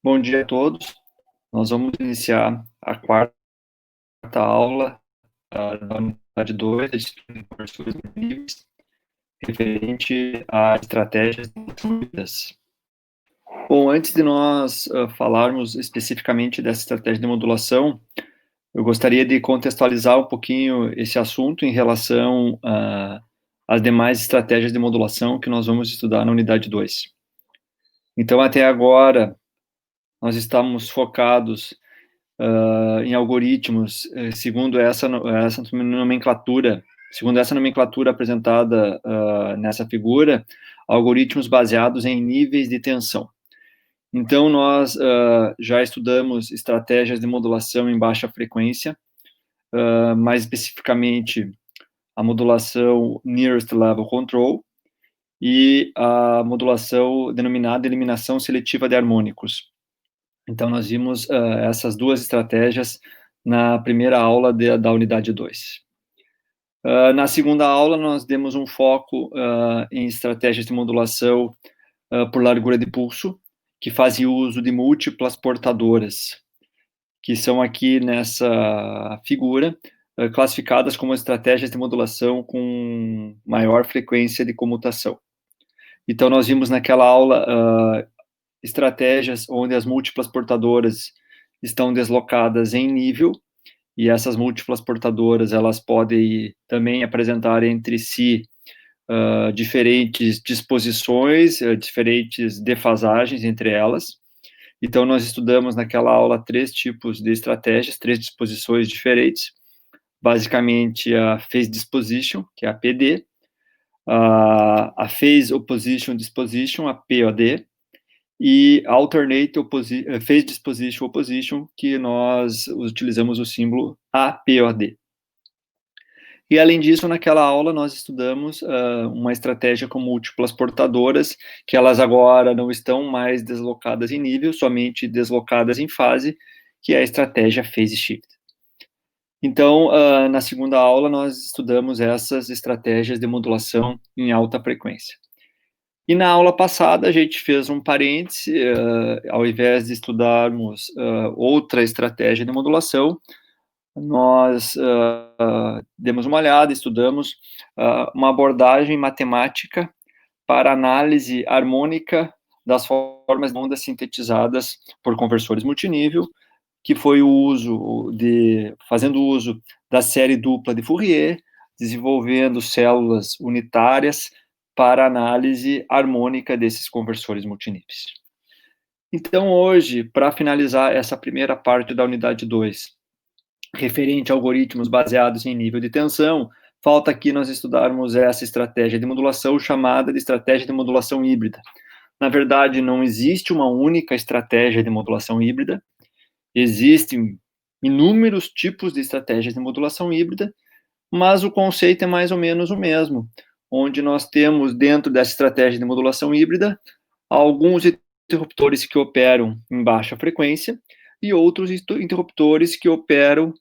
Bom dia a todos. Nós vamos iniciar a quarta aula da unidade 2 da disciplina de conversores multiníveis, referente a estratégias distribuídas. Bom, antes de nós falarmos especificamente dessa estratégia de modulação, eu gostaria de contextualizar um pouquinho esse assunto em relação às demais estratégias de modulação que nós vamos estudar na unidade 2. Então, até agora, nós estamos focados em algoritmos, segundo essa nomenclatura apresentada nessa figura, algoritmos baseados em níveis de tensão. Então, nós já estudamos estratégias de modulação em baixa frequência, mais especificamente a modulação Nearest Level Control e a modulação denominada eliminação seletiva de harmônicos. Então, nós vimos essas duas estratégias na primeira aula da unidade 2. Na segunda aula, nós demos um foco em estratégias de modulação por largura de pulso, que fazem uso de múltiplas portadoras, que são aqui nessa figura, classificadas como estratégias de modulação com maior frequência de comutação. Então, nós vimos naquela aula estratégias onde as múltiplas portadoras estão deslocadas em nível, e essas múltiplas portadoras, elas podem também apresentar entre si diferentes disposições, diferentes defasagens entre elas. Então, nós estudamos naquela aula 3 tipos de estratégias, 3 disposições diferentes, basicamente a Phase Disposition, que é a PD, a Phase Opposition Disposition, a POD, e Alternate Phase Disposition Opposition, que nós utilizamos o símbolo APOD. E, além disso, naquela aula, nós estudamos uma estratégia com múltiplas portadoras, que elas agora não estão mais deslocadas em nível, somente deslocadas em fase, que é a estratégia Phase Shift. Então, na segunda aula, nós estudamos essas estratégias de modulação em alta frequência. E na aula passada, a gente fez um parêntese, ao invés de estudarmos outra estratégia de modulação, nós demos uma olhada, estudamos uma abordagem matemática para análise harmônica das formas de ondas sintetizadas por conversores multinível, que foi fazendo uso da série dupla de Fourier, desenvolvendo células unitárias para análise harmônica desses conversores multiníveis. Então, hoje, para finalizar essa primeira parte da unidade 2, referente a algoritmos baseados em nível de tensão, falta aqui nós estudarmos essa estratégia de modulação chamada de estratégia de modulação híbrida. Na verdade, não existe uma única estratégia de modulação híbrida, existem inúmeros tipos de estratégias de modulação híbrida, mas o conceito é mais ou menos o mesmo, onde nós temos, dentro dessa estratégia de modulação híbrida, alguns interruptores que operam em baixa frequência e outros interruptores que operam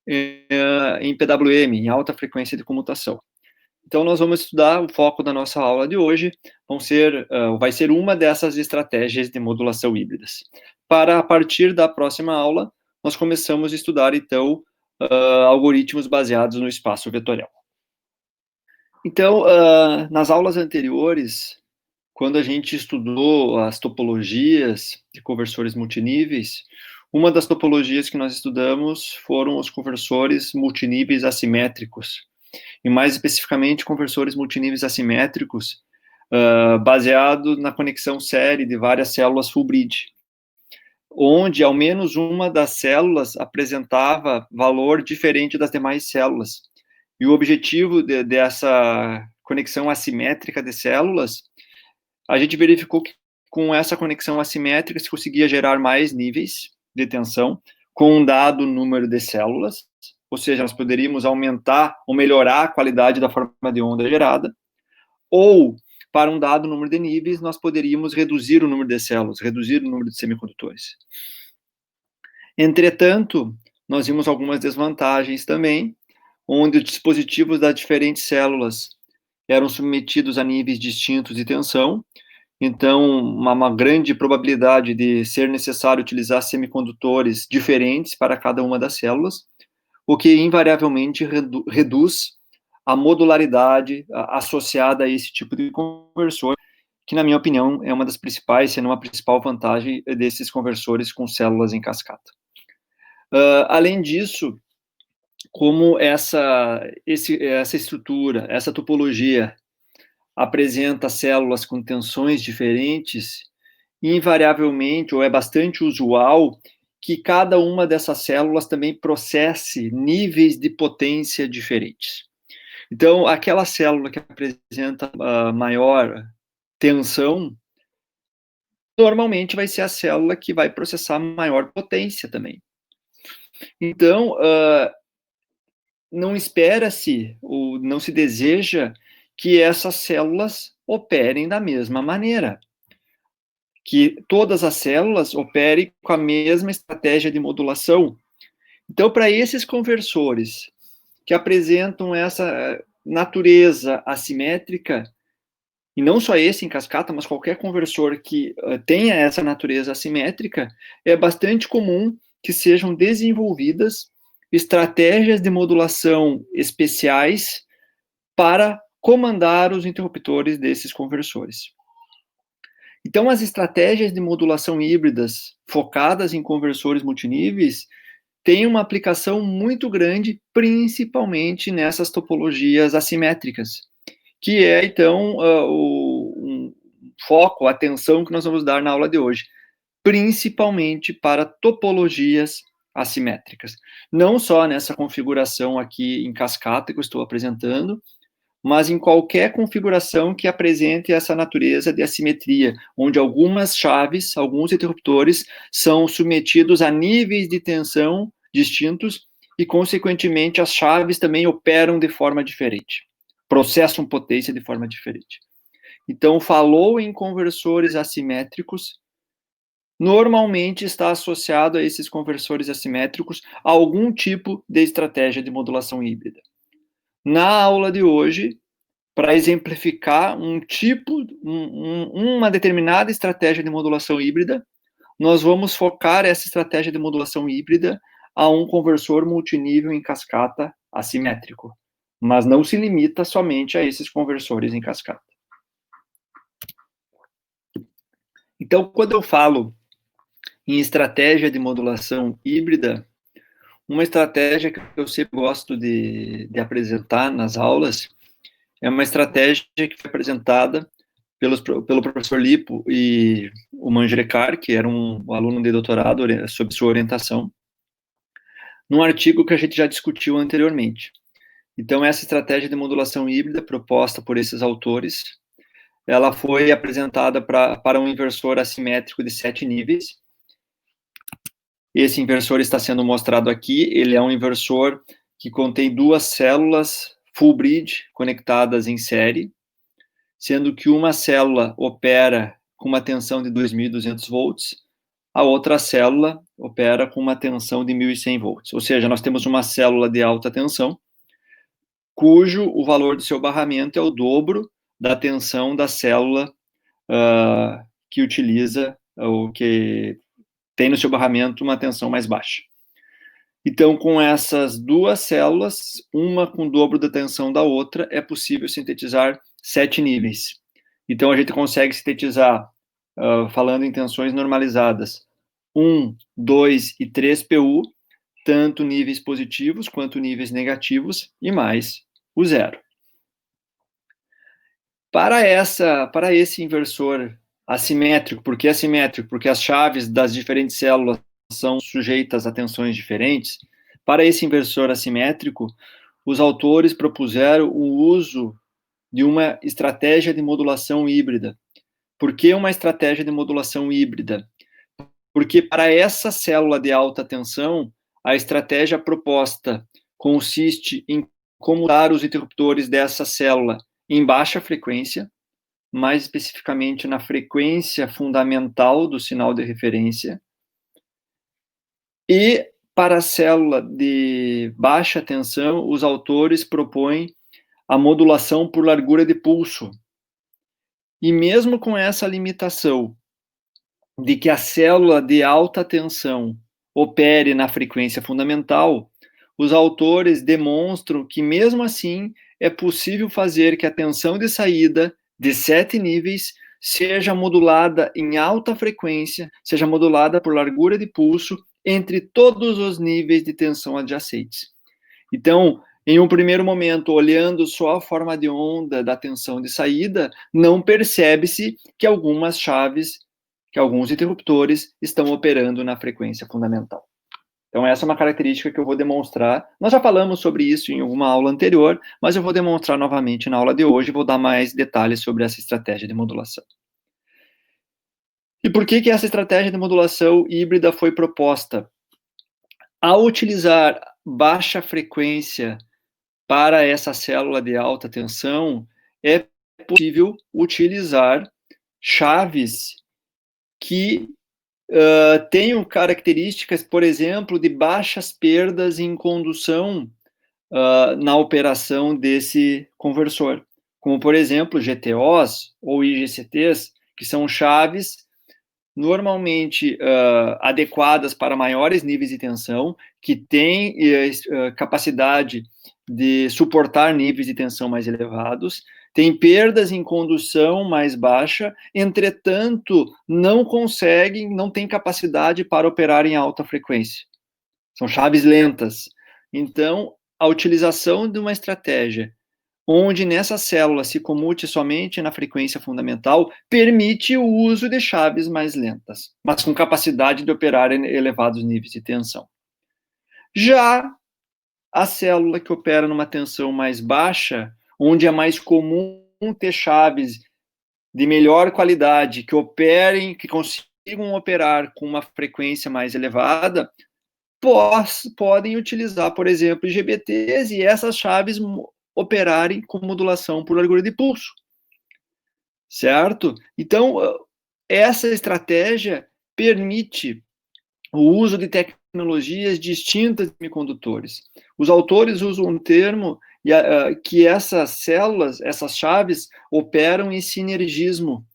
em PWM, em alta frequência de comutação. Então, nós vamos estudar, o foco da nossa aula de hoje vai ser uma dessas estratégias de modulação híbridas. A partir da próxima aula, nós começamos a estudar, então, algoritmos baseados no espaço vetorial. Então, nas aulas anteriores, quando a gente estudou as topologias de conversores multiníveis, uma das topologias que nós estudamos foram os conversores multiníveis assimétricos, e mais especificamente conversores multiníveis assimétricos baseado na conexão série de várias células full bridge, onde ao menos uma das células apresentava valor diferente das demais células. E o objetivo dessa conexão assimétrica de células, a gente verificou que com essa conexão assimétrica se conseguia gerar mais níveis de tensão com um dado número de células, ou seja, nós poderíamos aumentar ou melhorar a qualidade da forma de onda gerada, ou para um dado número de níveis, nós poderíamos reduzir o número de células, reduzir o número de semicondutores. Entretanto, nós vimos algumas desvantagens também, onde os dispositivos das diferentes células eram submetidos a níveis distintos de tensão, então uma grande probabilidade de ser necessário utilizar semicondutores diferentes para cada uma das células, o que invariavelmente reduz a modularidade associada a esse tipo de conversor, que, na minha opinião, é uma das principais, se não a principal vantagem desses conversores com células em cascata. Além disso, como essa estrutura, essa topologia apresenta células com tensões diferentes, invariavelmente, ou é bastante usual, que cada uma dessas células também processe níveis de potência diferentes. Então, aquela célula que apresenta maior tensão, normalmente vai ser a célula que vai processar maior potência também. Então, não espera-se ou não se deseja que essas células operem da mesma maneira, que todas as células operem com a mesma estratégia de modulação. Então, para esses conversores que apresentam essa natureza assimétrica, e não só esse em cascata, mas qualquer conversor que tenha essa natureza assimétrica, é bastante comum que sejam desenvolvidas estratégias de modulação especiais para comandar os interruptores desses conversores. Então, as estratégias de modulação híbridas focadas em conversores multiníveis têm uma aplicação muito grande, principalmente nessas topologias assimétricas, que é, então, um foco, a atenção que nós vamos dar na aula de hoje, principalmente para topologias assimétricas. Não só nessa configuração aqui em cascata que eu estou apresentando, mas em qualquer configuração que apresente essa natureza de assimetria, onde algumas chaves, alguns interruptores, são submetidos a níveis de tensão distintos e, consequentemente, as chaves também operam de forma diferente, processam potência de forma diferente. Então, falou em conversores assimétricos, normalmente está associado a esses conversores assimétricos a algum tipo de estratégia de modulação híbrida. Na aula de hoje, para exemplificar uma determinada estratégia de modulação híbrida, nós vamos focar essa estratégia de modulação híbrida a um conversor multinível em cascata assimétrico, mas não se limita somente a esses conversores em cascata. Então, quando eu falo em estratégia de modulação híbrida, uma estratégia que eu sempre gosto de apresentar nas aulas é uma estratégia que foi apresentada pelo professor Lipo e o Manjrekar, que era um aluno de doutorado sob sua orientação, num artigo que a gente já discutiu anteriormente. Então, essa estratégia de modulação híbrida proposta por esses autores, ela foi apresentada para um inversor assimétrico de 7 níveis. Esse inversor está sendo mostrado aqui, ele é um inversor que contém duas células full bridge conectadas em série, sendo que uma célula opera com uma tensão de 2.200 volts, a outra célula opera com uma tensão de 1.100 volts. Ou seja, nós temos uma célula de alta tensão, cujo o valor do seu barramento é o dobro da tensão da célula que utiliza, ou que tem no seu barramento uma tensão mais baixa. Então, com essas duas células, uma com o dobro da tensão da outra, é possível sintetizar 7 níveis. Então, a gente consegue sintetizar, falando em tensões normalizadas, 1, 2 e 3 PU, tanto níveis positivos quanto níveis negativos, e mais o zero. Para esse inversor assimétrico, por que assimétrico? Porque as chaves das diferentes células são sujeitas a tensões diferentes. Para esse inversor assimétrico, os autores propuseram o uso de uma estratégia de modulação híbrida. Por que uma estratégia de modulação híbrida? Porque para essa célula de alta tensão, a estratégia proposta consiste em comudar os interruptores dessa célula em baixa frequência, mais especificamente na frequência fundamental do sinal de referência, e para a célula de baixa tensão, os autores propõem a modulação por largura de pulso, E mesmo com essa limitação de que a célula de alta tensão opere na frequência fundamental, os autores demonstram que, mesmo assim, é possível fazer que a tensão de saída de 7 níveis seja modulada em alta frequência, seja modulada por largura de pulso entre todos os níveis de tensão adjacentes. Então, em um primeiro momento, olhando só a forma de onda da tensão de saída, não percebe-se que algumas chaves, que alguns interruptores estão operando na frequência fundamental. Então, essa é uma característica que eu vou demonstrar. Nós já falamos sobre isso em alguma aula anterior, mas eu vou demonstrar novamente na aula de hoje e vou dar mais detalhes sobre essa estratégia de modulação. E por que essa estratégia de modulação híbrida foi proposta? Ao utilizar baixa frequência para essa célula de alta tensão, é possível utilizar chaves que tenham características, por exemplo, de baixas perdas em condução na operação desse conversor, como, por exemplo, GTOs ou IGCTs, que são chaves normalmente adequadas para maiores níveis de tensão, que têm capacidade de suportar níveis de tensão mais elevados, tem perdas em condução mais baixa, entretanto, não conseguem, não têm capacidade para operar em alta frequência. São chaves lentas. Então, a utilização de uma estratégia onde nessa célula se comute somente na frequência fundamental, permite o uso de chaves mais lentas, mas com capacidade de operar em elevados níveis de tensão. Já a célula que opera numa tensão mais baixa, onde é mais comum ter chaves de melhor qualidade, que operem, que consigam operar com uma frequência mais elevada, podem utilizar, por exemplo, IGBTs e essas chaves operarem com modulação por largura de pulso, certo? Então, essa estratégia permite o uso de tecnologias distintas de semicondutores. Os autores usam um termo que essas células, essas chaves, operam em sinergismo.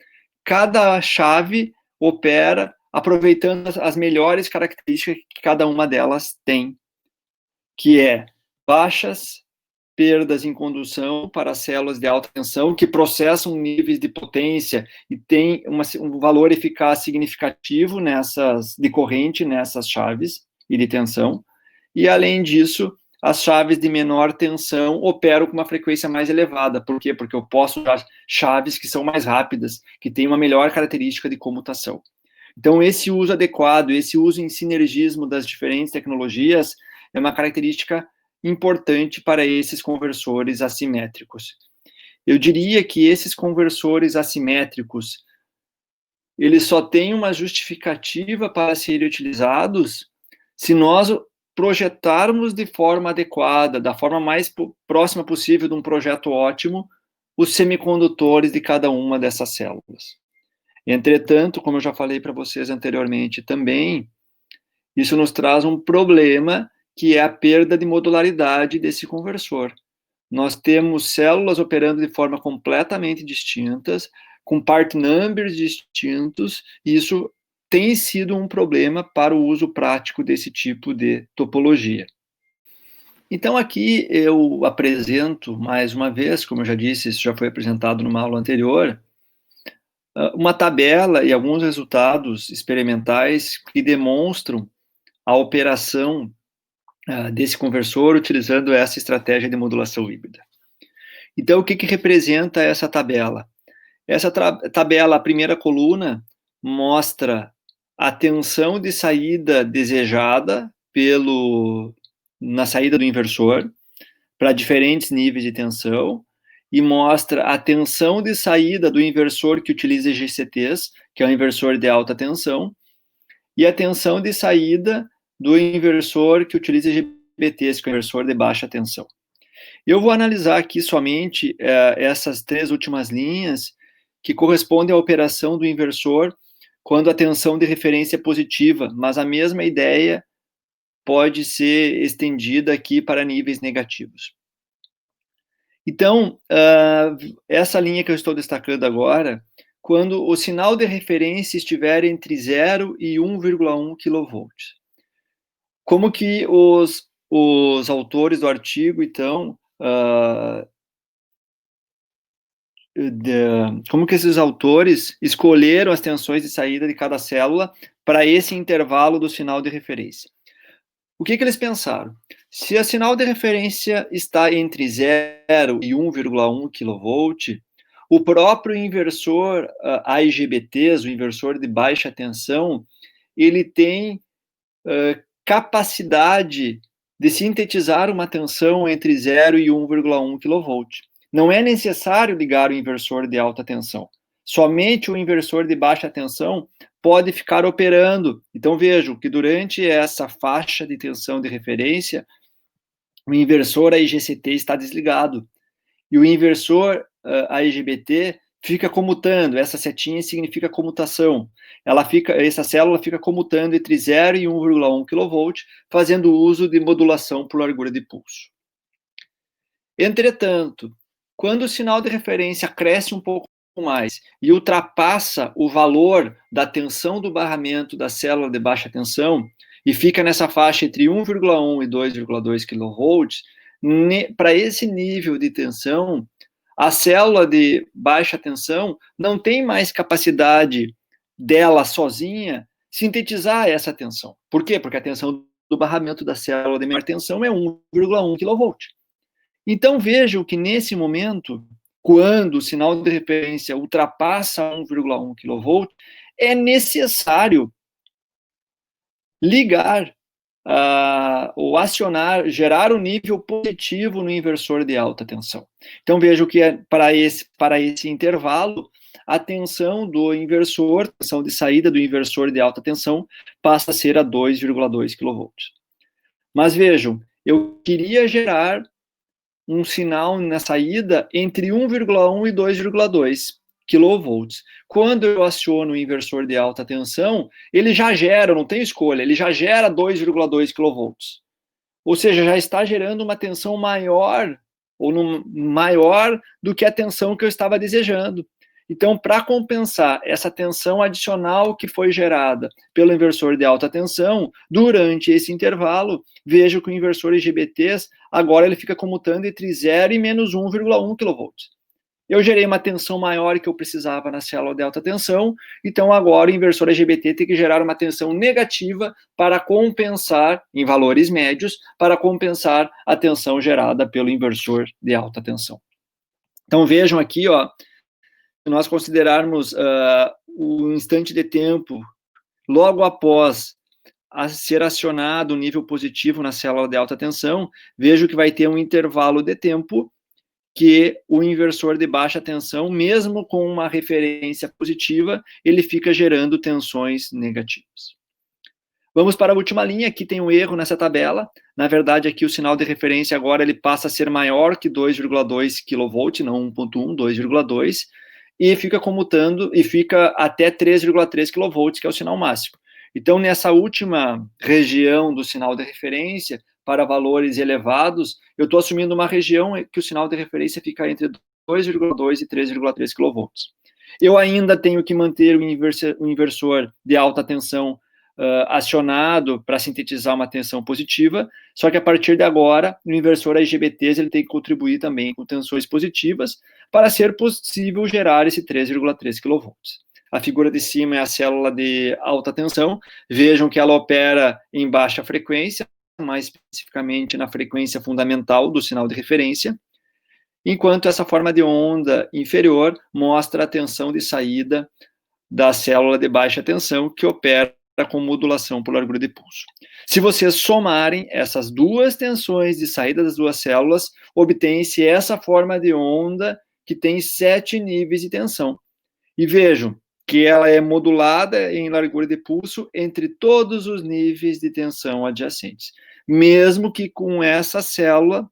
Cada chave opera aproveitando as melhores características que cada uma delas tem, que é baixas perdas em condução para células de alta tensão que processam níveis de potência e tem um valor eficaz significativo de corrente nessas chaves e de tensão. E, além disso, as chaves de menor tensão operam com uma frequência mais elevada. Por quê? Porque eu posso usar chaves que são mais rápidas, que têm uma melhor característica de comutação. Então, esse uso adequado, esse uso em sinergismo das diferentes tecnologias é uma característica importante para esses conversores assimétricos. Eu diria que esses conversores assimétricos, eles só têm uma justificativa para serem utilizados se nós projetarmos de forma adequada, da forma mais próxima possível de um projeto ótimo, os semicondutores de cada uma dessas células. Entretanto, como eu já falei para vocês anteriormente também, isso nos traz um problema, que é a perda de modularidade desse conversor. Nós temos células operando de forma completamente distintas, com part numbers distintos, e isso tem sido um problema para o uso prático desse tipo de topologia. Então, aqui eu apresento, mais uma vez, como eu já disse, isso já foi apresentado numa aula anterior, uma tabela e alguns resultados experimentais que demonstram a operação desse conversor utilizando essa estratégia de modulação híbrida. Então, o que representa essa tabela? Essa tabela, a primeira coluna, mostra a tensão de saída desejada na saída do inversor para diferentes níveis de tensão e mostra a tensão de saída do inversor que utiliza GCTs, que é o inversor de alta tensão, e a tensão de saída do inversor que utiliza GBTs, que é o inversor de baixa tensão. Eu vou analisar aqui somente essas 3 últimas linhas, que correspondem à operação do inversor quando a tensão de referência é positiva, mas a mesma ideia pode ser estendida aqui para níveis negativos. Então, essa linha que eu estou destacando agora, quando o sinal de referência estiver entre 0 e 1,1 kV. Como que os autores do artigo, então, como que esses autores escolheram as tensões de saída de cada célula para esse intervalo do sinal de referência? O que eles pensaram? Se a sinal de referência está entre 0 e 1,1 kV, o próprio inversor AIGBTs, o inversor de baixa tensão, ele tem capacidade de sintetizar uma tensão entre 0 e 1,1 kV. Não é necessário ligar o inversor de alta tensão. Somente o inversor de baixa tensão pode ficar operando. Então, vejo que durante essa faixa de tensão de referência, o inversor AIGCT está desligado. E o inversor AIGBT fica comutando. Essa setinha significa comutação. Essa célula fica comutando entre 0 e 1,1 kV, fazendo uso de modulação por largura de pulso. Entretanto, quando o sinal de referência cresce um pouco mais e ultrapassa o valor da tensão do barramento da célula de baixa tensão e fica nessa faixa entre 1,1 e 2,2 kV, para esse nível de tensão, a célula de baixa tensão não tem mais capacidade dela sozinha sintetizar essa tensão. Por quê? Porque a tensão do barramento da célula de menor tensão é 1,1 kV. Então, vejam que nesse momento, quando o sinal de referência ultrapassa 1,1 kV, é necessário ligar ou acionar, gerar um nível positivo no inversor de alta tensão. Então, vejo que para esse intervalo, a tensão do inversor, a tensão de saída do inversor de alta tensão, passa a ser a 2,2 kV. Mas vejam, eu queria gerar um sinal na saída entre 1,1 e 2,2 kV. Quando eu aciono o inversor de alta tensão, ele já gera, não tem escolha, ele já gera 2,2 kV. Ou seja, já está gerando uma tensão maior, maior do que a tensão que eu estava desejando. Então, para compensar essa tensão adicional que foi gerada pelo inversor de alta tensão, durante esse intervalo, vejo que o inversor IGBTs, agora ele fica comutando entre 0 e menos 1,1 kV. Eu gerei uma tensão maior que eu precisava na célula de alta tensão, então agora o inversor IGBT tem que gerar uma tensão negativa para compensar, em valores médios, para compensar a tensão gerada pelo inversor de alta tensão. Então vejam aqui, ó, se nós considerarmos o instante de tempo logo após ser acionado o nível positivo na célula de alta tensão, vejo que vai ter um intervalo de tempo que o inversor de baixa tensão, mesmo com uma referência positiva, ele fica gerando tensões negativas. Vamos para a última linha, aqui tem um erro nessa tabela, na verdade aqui o sinal de referência agora ele passa a ser maior que 2,2 kV, não 1,1, 2,2, e fica comutando, e fica até 3,3 kV, que é o sinal máximo. Então, nessa última região do sinal de referência, para valores elevados, eu estou assumindo uma região que o sinal de referência fica entre 2,2 e 3,3 kV. Eu ainda tenho que manter o inversor de alta tensão acionado para sintetizar uma tensão positiva, só que a partir de agora, o inversor IGBTs ele tem que contribuir também com tensões positivas para ser possível gerar esse 3,3 kV. A figura de cima é a célula de alta tensão, vejam que ela opera em baixa frequência, mais especificamente na frequência fundamental do sinal de referência, enquanto essa forma de onda inferior mostra a tensão de saída da célula de baixa tensão, que opera com modulação por largura de pulso. Se vocês somarem essas duas tensões de saída das duas células, obtém-se essa forma de onda que tem 7 níveis de tensão. E vejam que ela é modulada em largura de pulso entre todos os níveis de tensão adjacentes, mesmo que com essa célula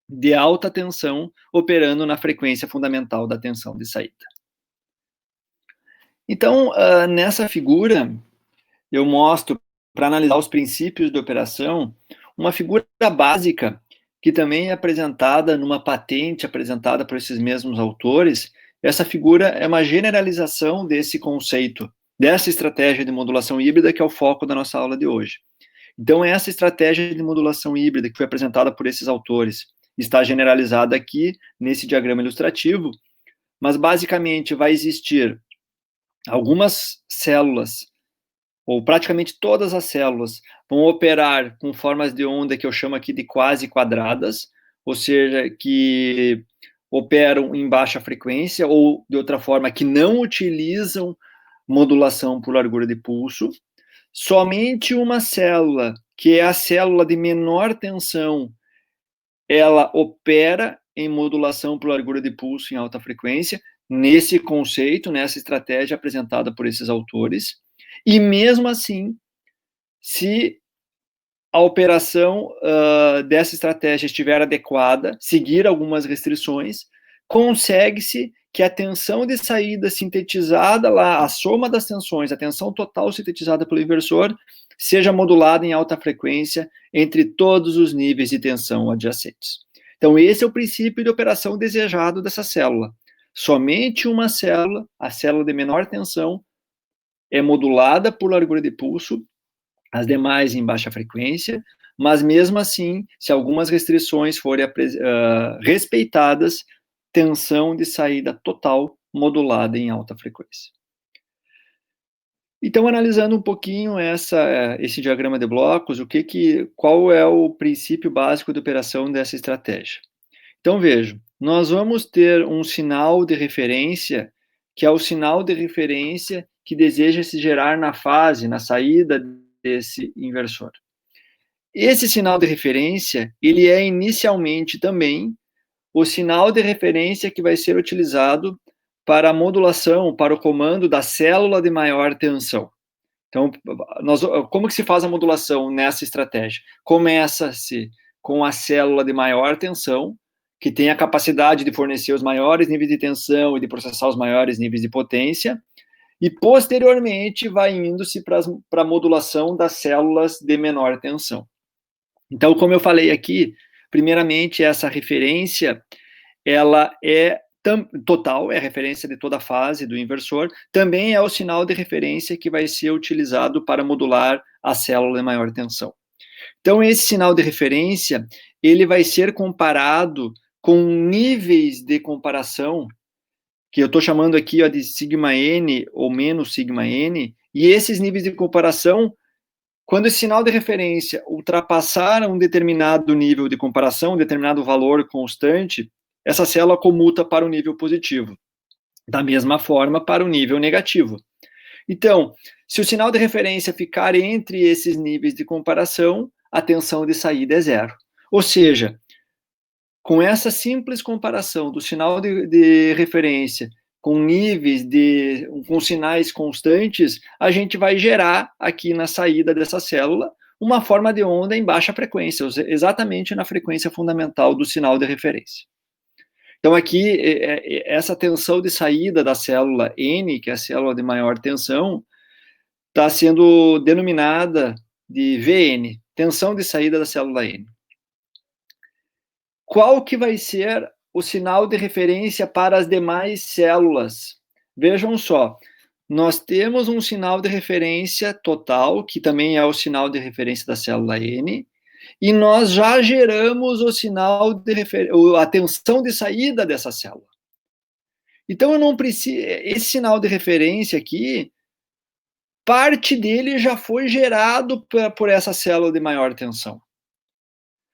de alta tensão operando na frequência fundamental da tensão de saída. Então, nessa figura, eu mostro, para analisar os princípios de operação, uma figura básica que também é apresentada numa patente apresentada por esses mesmos autores. Essa figura é uma generalização desse conceito, dessa estratégia de modulação híbrida, que é o foco da nossa aula de hoje. Então, essa estratégia de modulação híbrida, que foi apresentada por esses autores, está generalizada aqui nesse diagrama ilustrativo, mas basicamente vai existir algumas células, ou praticamente todas as células, vão operar com formas de onda que eu chamo aqui de quase quadradas, ou seja, que operam em baixa frequência, ou de outra forma, que não utilizam modulação por largura de pulso. Somente uma célula, que é a célula de menor tensão, ela opera em modulação por largura de pulso em alta frequência, nesse conceito, nessa estratégia apresentada por esses autores. E mesmo assim, se a operação dessa estratégia estiver adequada, seguir algumas restrições, consegue-se que a tensão de saída sintetizada lá, a soma das tensões, a tensão total sintetizada pelo inversor, seja modulada em alta frequência entre todos os níveis de tensão adjacentes. Então, esse é o princípio de operação desejado dessa célula. Somente uma célula, a célula de menor tensão, é modulada por largura de pulso, as demais em baixa frequência, mas mesmo assim, se algumas restrições forem respeitadas, tensão de saída total modulada em alta frequência. Então, analisando um pouquinho esse diagrama de blocos, qual é o princípio básico de operação dessa estratégia? Então, vejam, nós vamos ter um sinal de referência, que é o sinal de referência que deseja se gerar na saída desse inversor. Esse sinal de referência, ele é inicialmente também o sinal de referência que vai ser utilizado para a modulação, para o comando da célula de maior tensão. Então, como que se faz a modulação nessa estratégia? Começa-se com a célula de maior tensão, que tem a capacidade de fornecer os maiores níveis de tensão e de processar os maiores níveis de potência, e posteriormente vai indo-se para a modulação das células de menor tensão. Então, como eu falei aqui, primeiramente, essa referência, ela é total, é a referência de toda a fase do inversor, também é o sinal de referência que vai ser utilizado para modular a célula de maior tensão. Então, esse sinal de referência, ele vai ser comparado com níveis de comparação, que eu estou chamando aqui de sigma n ou menos sigma n, e esses níveis de comparação, quando esse sinal de referência ultrapassar um determinado nível de comparação, um determinado valor constante, essa célula comuta para o nível positivo. Da mesma forma, para o nível negativo. Então, se o sinal de referência ficar entre esses níveis de comparação, a tensão de saída é zero. Ou seja, com essa simples comparação do sinal de referência com níveis com sinais constantes, a gente vai gerar aqui na saída dessa célula uma forma de onda em baixa frequência, exatamente na frequência fundamental do sinal de referência. Então, aqui, essa tensão de saída da célula N, que é a célula de maior tensão, está sendo denominada de VN, tensão de saída da célula N. Qual que vai ser o sinal de referência para as demais células? Vejam só, nós temos um sinal de referência total, que também é o sinal de referência da célula N, e nós já geramos o sinal de a tensão de saída dessa célula. Então, eu não preciso. Esse sinal de referência aqui, parte dele já foi gerado por essa célula de maior tensão.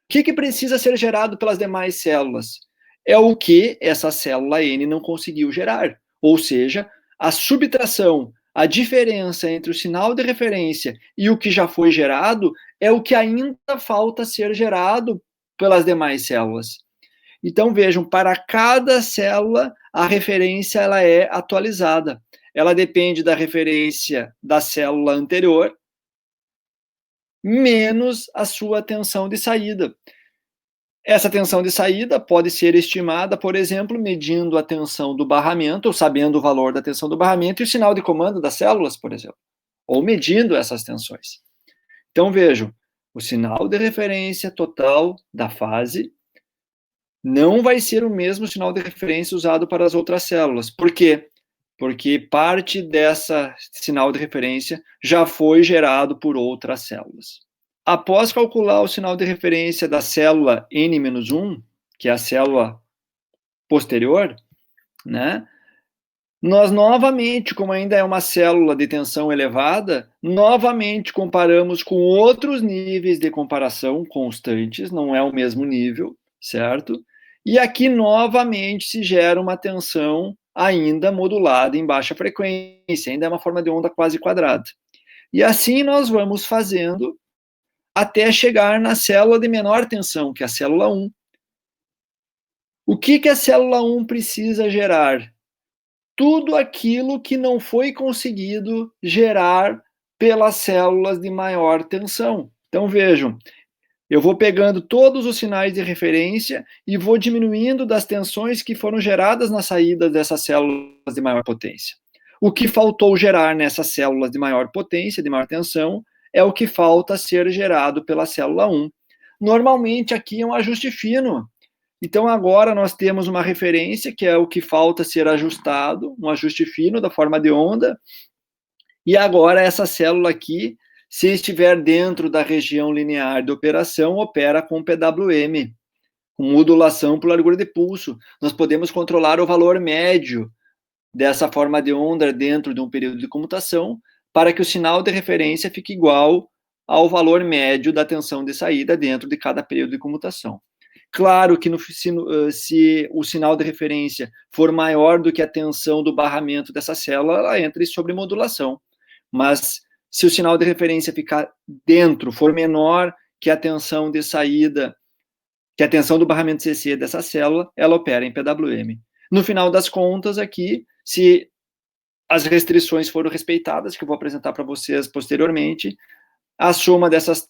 O que precisa ser gerado pelas demais células? É o que essa célula N não conseguiu gerar. Ou seja, a subtração, a diferença entre o sinal de referência e o que já foi gerado é o que ainda falta ser gerado pelas demais células. Então, vejam, para cada célula, a referência ela é atualizada. Ela depende da referência da célula anterior, menos a sua tensão de saída. Essa tensão de saída pode ser estimada, por exemplo, medindo a tensão do barramento, ou sabendo o valor da tensão do barramento e o sinal de comando das células, por exemplo, ou medindo essas tensões. Então, vejam, o sinal de referência total da fase não vai ser o mesmo sinal de referência usado para as outras células. Por quê? Porque parte dessa sinal de referência já foi gerado por outras células. Após calcular o sinal de referência da célula N-1, que é a célula posterior, né, nós novamente, como ainda é uma célula de tensão elevada, novamente comparamos com outros níveis de comparação constantes, não é o mesmo nível, certo? E aqui novamente se gera uma tensão ainda modulada em baixa frequência, ainda é uma forma de onda quase quadrada. E assim nós vamos fazendo até chegar na célula de menor tensão, que é a célula 1. O que a célula 1 precisa gerar? Tudo aquilo que não foi conseguido gerar pelas células de maior tensão. Então, vejam, eu vou pegando todos os sinais de referência e vou diminuindo das tensões que foram geradas na saída dessas células de maior potência. O que faltou gerar nessas células de maior potência, de maior tensão, é o que falta ser gerado pela célula 1. Normalmente, aqui é um ajuste fino. Então, agora nós temos uma referência, que é o que falta ser ajustado, um ajuste fino da forma de onda, e agora essa célula aqui, se estiver dentro da região linear de operação, opera com PWM, com modulação por largura de pulso. Nós podemos controlar o valor médio dessa forma de onda dentro de um período de comutação, para que o sinal de referência fique igual ao valor médio da tensão de saída dentro de cada período de comutação. Claro que se o sinal de referência for maior do que a tensão do barramento dessa célula, ela entra em sobremodulação. Mas se o sinal de referência ficar dentro, for menor que a tensão de saída, que a tensão do barramento CC dessa célula, ela opera em PWM. No final das contas, aqui, se as restrições foram respeitadas, que eu vou apresentar para vocês posteriormente, a soma dessas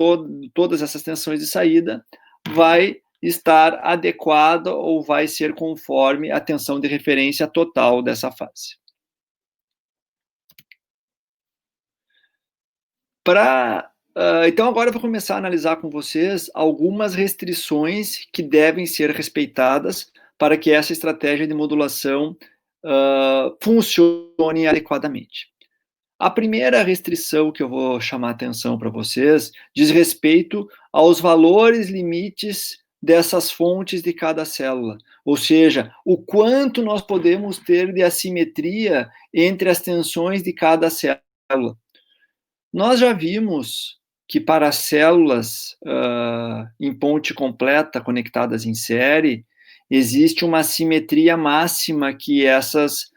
todas essas tensões de saída vai estar adequada ou vai ser conforme a tensão de referência total dessa fase. Então, agora eu vou começar a analisar com vocês algumas restrições que devem ser respeitadas para que essa estratégia de modulação funcione adequadamente. A primeira restrição que eu vou chamar a atenção para vocês diz respeito aos valores limites dessas fontes de cada célula, ou seja, o quanto nós podemos ter de assimetria entre as tensões de cada célula. Nós já vimos que para células em ponte completa conectadas em série, existe uma assimetria máxima que essas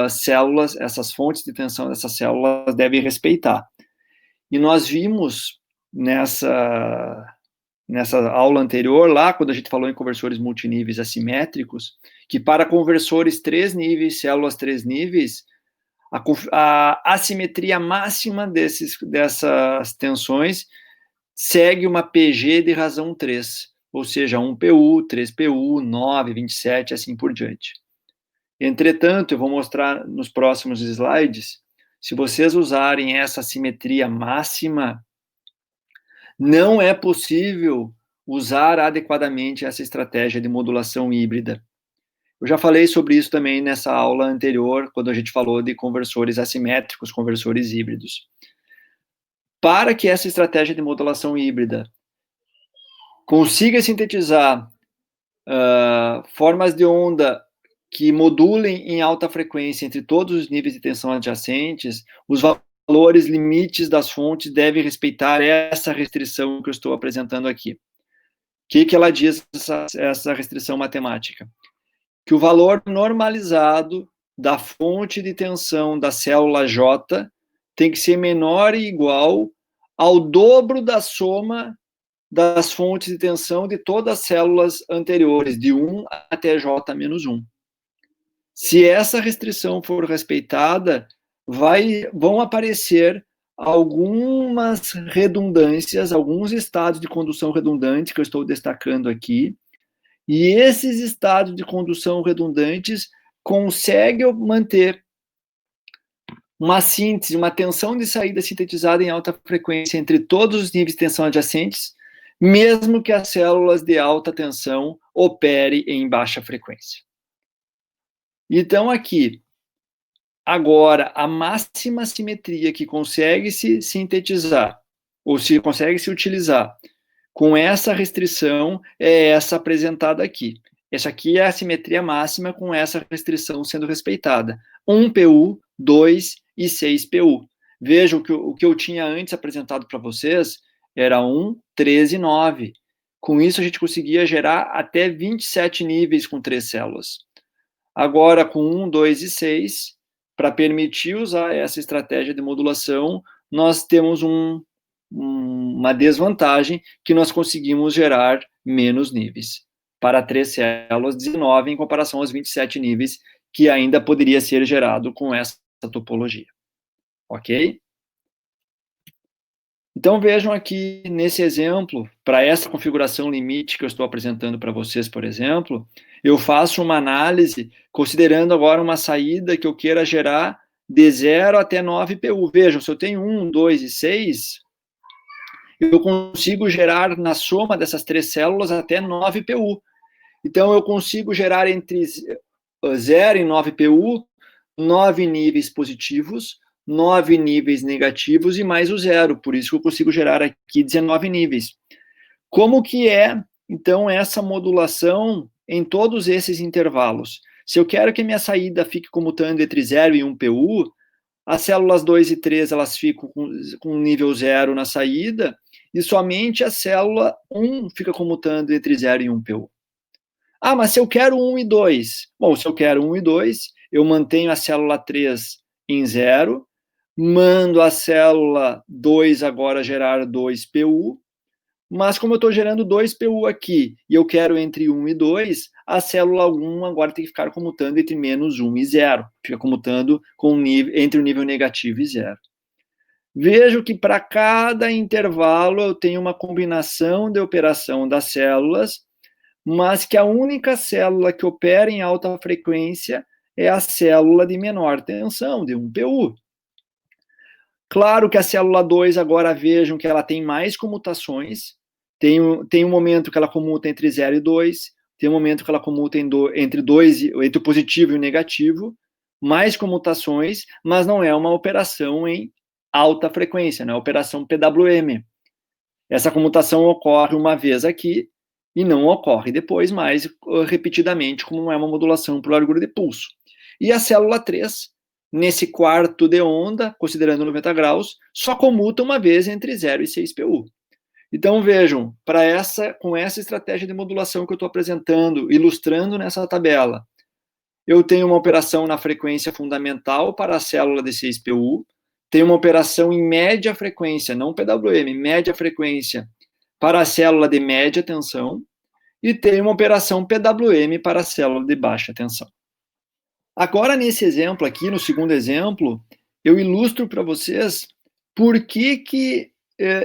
células, essas fontes de tensão dessas células devem respeitar. E nós vimos nessa aula anterior, lá quando a gente falou em conversores multiníveis assimétricos, que para conversores 3 níveis, células 3 níveis, a assimetria máxima dessas tensões segue uma PG de razão 3, ou seja, 1PU, 3PU, 9, 27, assim por diante. Entretanto, eu vou mostrar nos próximos slides, se vocês usarem essa simetria máxima, não é possível usar adequadamente essa estratégia de modulação híbrida. Eu já falei sobre isso também nessa aula anterior, quando a gente falou de conversores assimétricos, conversores híbridos. Para que essa estratégia de modulação híbrida consiga sintetizar formas de onda que modulem em alta frequência entre todos os níveis de tensão adjacentes, os valores limites das fontes devem respeitar essa restrição que eu estou apresentando aqui. O que ela diz, essa restrição matemática? Que o valor normalizado da fonte de tensão da célula J tem que ser menor e igual ao dobro da soma das fontes de tensão de todas as células anteriores, de 1 até J-1. Se essa restrição for respeitada, vão aparecer algumas redundâncias, alguns estados de condução redundante que eu estou destacando aqui, e esses estados de condução redundantes conseguem manter uma síntese, uma tensão de saída sintetizada em alta frequência entre todos os níveis de tensão adjacentes, mesmo que as células de alta tensão operem em baixa frequência. Então, aqui, agora, a máxima simetria que consegue se sintetizar, ou se consegue se utilizar com essa restrição, é essa apresentada aqui. Essa aqui é a simetria máxima com essa restrição sendo respeitada. 1 PU, 2 e 6 PU. Vejam que o que eu tinha antes apresentado para vocês era 1, 13 e 9. Com isso, a gente conseguia gerar até 27 níveis com 3 células. Agora, com 1, 2 e 6, para permitir usar essa estratégia de modulação, nós temos uma desvantagem que nós conseguimos gerar menos níveis. Para 3 células, 19 em comparação aos 27 níveis que ainda poderia ser gerado com essa topologia. Ok? Então, vejam aqui nesse exemplo, para essa configuração limite que eu estou apresentando para vocês, por exemplo, eu faço uma análise considerando agora uma saída que eu queira gerar de 0 até 9 PU. Vejam, se eu tenho 1, 2 e 6, eu consigo gerar na soma dessas 3 células até 9 PU. Então, eu consigo gerar entre 0 e 9 PU, 9 níveis positivos, 9 níveis negativos e mais o zero. Por isso que eu consigo gerar aqui 19 níveis. Como que é, então, essa modulação em todos esses intervalos? Se eu quero que a minha saída fique comutando entre 0 e 1 PU, as células 2 e 3 elas ficam com nível 0 na saída, e somente a célula 1 fica comutando entre 0 e 1 PU. Ah, mas se eu quero 1 e 2? Bom, se eu quero 1 e 2, eu mantenho a célula 3 em 0, mando a célula 2 agora gerar 2 PU, mas como eu estou gerando 2 PU aqui, e eu quero entre 1 e 2, a célula 1 agora tem que ficar comutando entre menos 1 e 0. Fica comutando com entre o nível negativo e 0. Vejo que para cada intervalo eu tenho uma combinação de operação das células, mas que a única célula que opera em alta frequência é a célula de menor tensão, de 1 PU. Claro que a célula 2, agora vejam que ela tem mais comutações, tem um momento que ela comuta entre 0 e 2, tem um momento que ela comuta entre o positivo e o negativo, mais comutações, mas não é uma operação em alta frequência, não é operação PWM. Essa comutação ocorre uma vez aqui e não ocorre depois mais repetidamente, como é uma modulação por largura de pulso. E a célula 3, nesse quarto de onda, considerando 90 graus, só comuta uma vez entre 0 e 6 PU. Então, vejam, com essa estratégia de modulação que eu estou apresentando, ilustrando nessa tabela, eu tenho uma operação na frequência fundamental para a célula de 6 PU, tenho uma operação em média frequência, não PWM, média frequência, para a célula de média tensão, e tenho uma operação PWM para a célula de baixa tensão. Agora, nesse exemplo aqui, no segundo exemplo, eu ilustro para vocês por que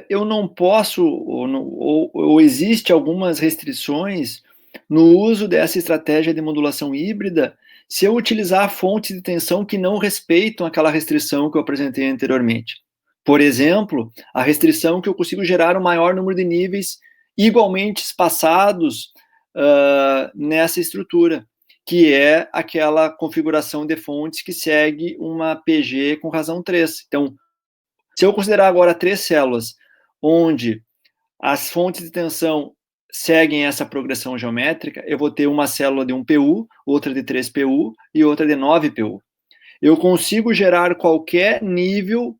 eu não posso, ou existe algumas restrições no uso dessa estratégia de modulação híbrida se eu utilizar fontes de tensão que não respeitam aquela restrição que eu apresentei anteriormente. Por exemplo, a restrição que eu consigo gerar um maior número de níveis igualmente espaçados nessa estrutura, que é aquela configuração de fontes que segue uma PG com razão 3. Então, se eu considerar agora 3 células, onde as fontes de tensão seguem essa progressão geométrica, eu vou ter uma célula de 1 PU, outra de 3 PU e outra de 9 PU. Eu consigo gerar qualquer nível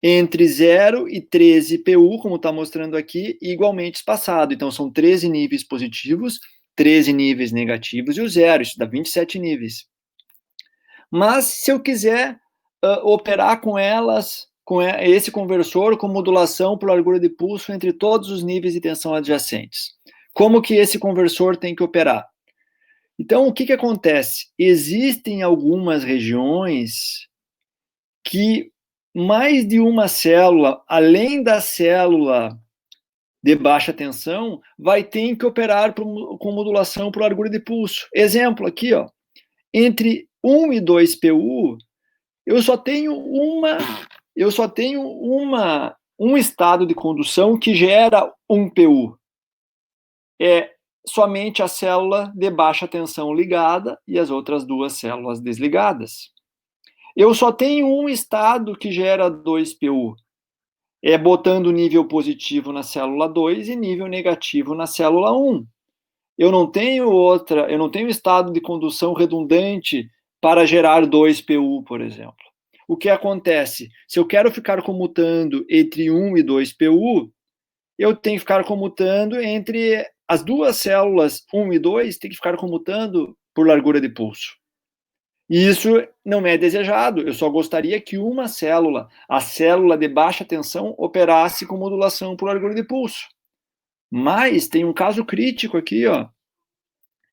entre 0 e 13 PU, como está mostrando aqui, igualmente espaçado. Então, são 13 níveis positivos, 13 níveis negativos e o zero, isso dá 27 níveis. Mas, se eu quiser operar com elas, com esse conversor, com modulação por largura de pulso entre todos os níveis de tensão adjacentes, como que esse conversor tem que operar? Então, o que acontece? Existem algumas regiões que mais de uma célula, além da célula de baixa tensão, vai ter que operar com modulação por largura de pulso. Exemplo aqui, ó, entre 1 e 2 PU, eu só tenho uma um estado de condução que gera um PU. É somente a célula de baixa tensão ligada e as outras duas células desligadas. Eu só tenho um estado que gera 2 PU, é botando nível positivo na célula 2 e nível negativo na célula 1. Eu não tenho estado de condução redundante para gerar 2 PU, por exemplo. O que acontece? Se eu quero ficar comutando entre 1 e 2 PU, eu tenho que ficar comutando entre as duas células 1 e 2, tem que ficar comutando por largura de pulso. E isso não é desejado. Eu só gostaria que uma célula, a célula de baixa tensão, operasse com modulação por largura de pulso. Mas tem um caso crítico aqui, ó,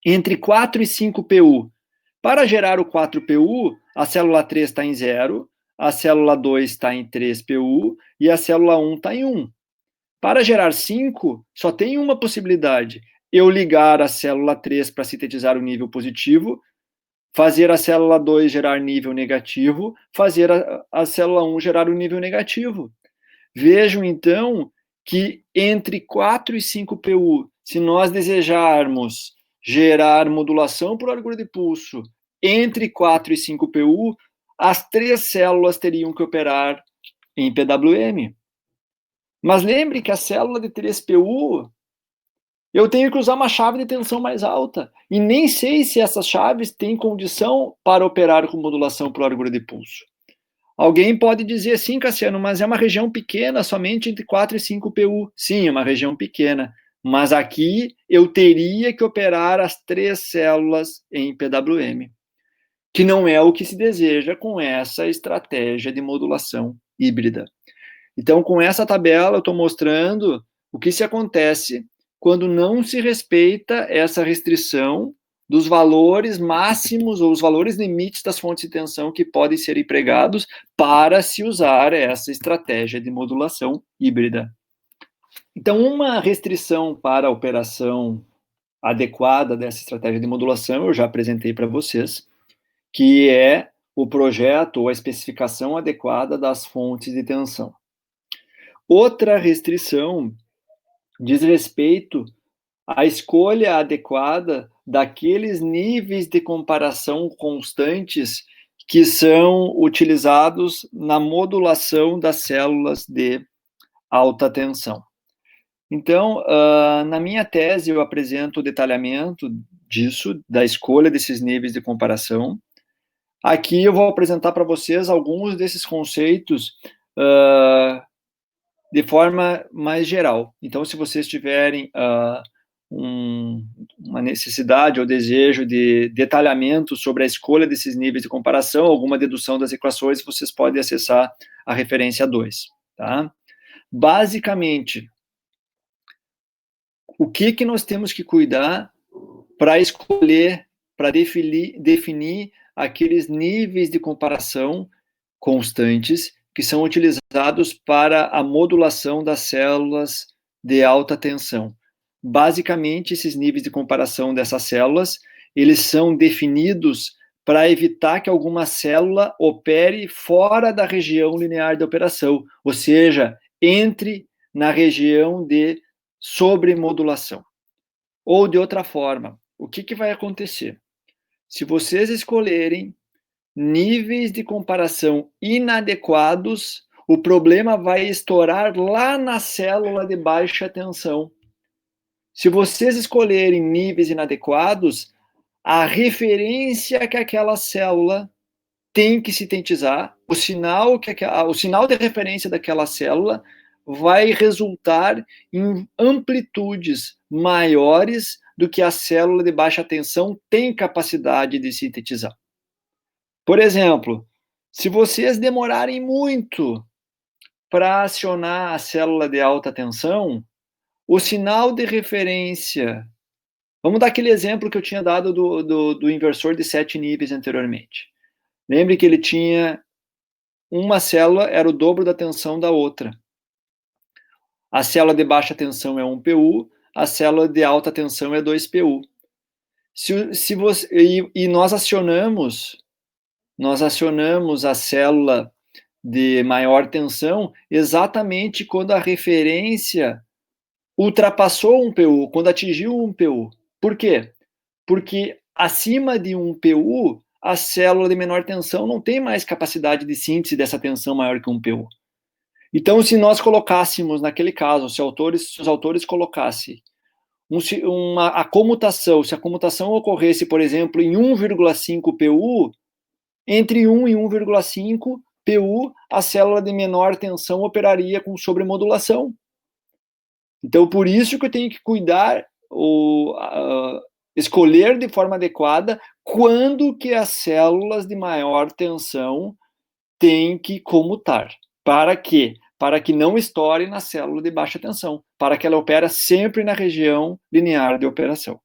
entre 4 e 5 PU. Para gerar o 4 PU, a célula 3 está em 0, a célula 2 está em 3 PU e a célula 1 está em 1. Para gerar 5, só tem uma possibilidade: eu ligar a célula 3 para sintetizar o nível positivo, fazer a célula 2 gerar nível negativo, fazer a célula 1 gerar o nível negativo. Vejam, então, que entre 4 e 5 PU, se nós desejarmos gerar modulação por largura de pulso entre 4 e 5 PU, as 3 células teriam que operar em PWM. Mas lembre que a célula de 3 PU, eu tenho que usar uma chave de tensão mais alta. E nem sei se essas chaves têm condição para operar com modulação por largura de pulso. Alguém pode dizer, sim, Cassiano, mas é uma região pequena, somente entre 4 e 5 PU. Sim, é uma região pequena. Mas aqui eu teria que operar as 3 células em PWM, que não é o que se deseja com essa estratégia de modulação híbrida. Então, com essa tabela, eu estou mostrando o que se acontece quando não se respeita essa restrição dos valores máximos ou os valores limites das fontes de tensão que podem ser empregados para se usar essa estratégia de modulação híbrida. Então, uma restrição para a operação adequada dessa estratégia de modulação, eu já apresentei para vocês, que é o projeto ou a especificação adequada das fontes de tensão. Outra restrição diz respeito à escolha adequada daqueles níveis de comparação constantes que são utilizados na modulação das células de alta tensão. Então, na minha tese, eu apresento o detalhamento disso, da escolha desses níveis de comparação. Aqui eu vou apresentar para vocês alguns desses conceitos de forma mais geral. Então, se vocês tiverem uma necessidade ou desejo de detalhamento sobre a escolha desses níveis de comparação, alguma dedução das equações, vocês podem acessar a referência 2, tá? Basicamente, o que nós temos que cuidar para escolher, para definir aqueles níveis de comparação constantes que são utilizados para a modulação das células de alta tensão. Basicamente, esses níveis de comparação dessas células, eles são definidos para evitar que alguma célula opere fora da região linear de operação, ou seja, entre na região de sobremodulação. Ou de outra forma, o que vai acontecer? Se vocês escolherem níveis de comparação inadequados, o problema vai estourar lá na célula de baixa tensão. Se vocês escolherem níveis inadequados, a referência que aquela célula tem que sintetizar, o sinal de referência daquela célula vai resultar em amplitudes maiores do que a célula de baixa tensão tem capacidade de sintetizar. Por exemplo, se vocês demorarem muito para acionar a célula de alta tensão, o sinal de referência... Vamos dar aquele exemplo que eu tinha dado do inversor de 7 níveis anteriormente. Lembre que ele tinha uma célula, era o dobro da tensão da outra. A célula de baixa tensão é 1 PU, a célula de alta tensão é 2 PU. E nós acionamos a célula de maior tensão exatamente quando a referência ultrapassou um PU, quando atingiu um PU. Por quê? Porque acima de um PU, a célula de menor tensão não tem mais capacidade de síntese dessa tensão maior que um PU. Então, se nós colocássemos, naquele caso, se os autores colocassem a comutação, se a comutação ocorresse, por exemplo, em 1,5 PU, entre 1 e 1,5 PU, a célula de menor tensão operaria com sobremodulação. Então, por isso que eu tenho que cuidar, escolher de forma adequada quando que as células de maior tensão têm que comutar. Para quê? Para que não estoure na célula de baixa tensão, para que ela opere sempre na região linear de operação.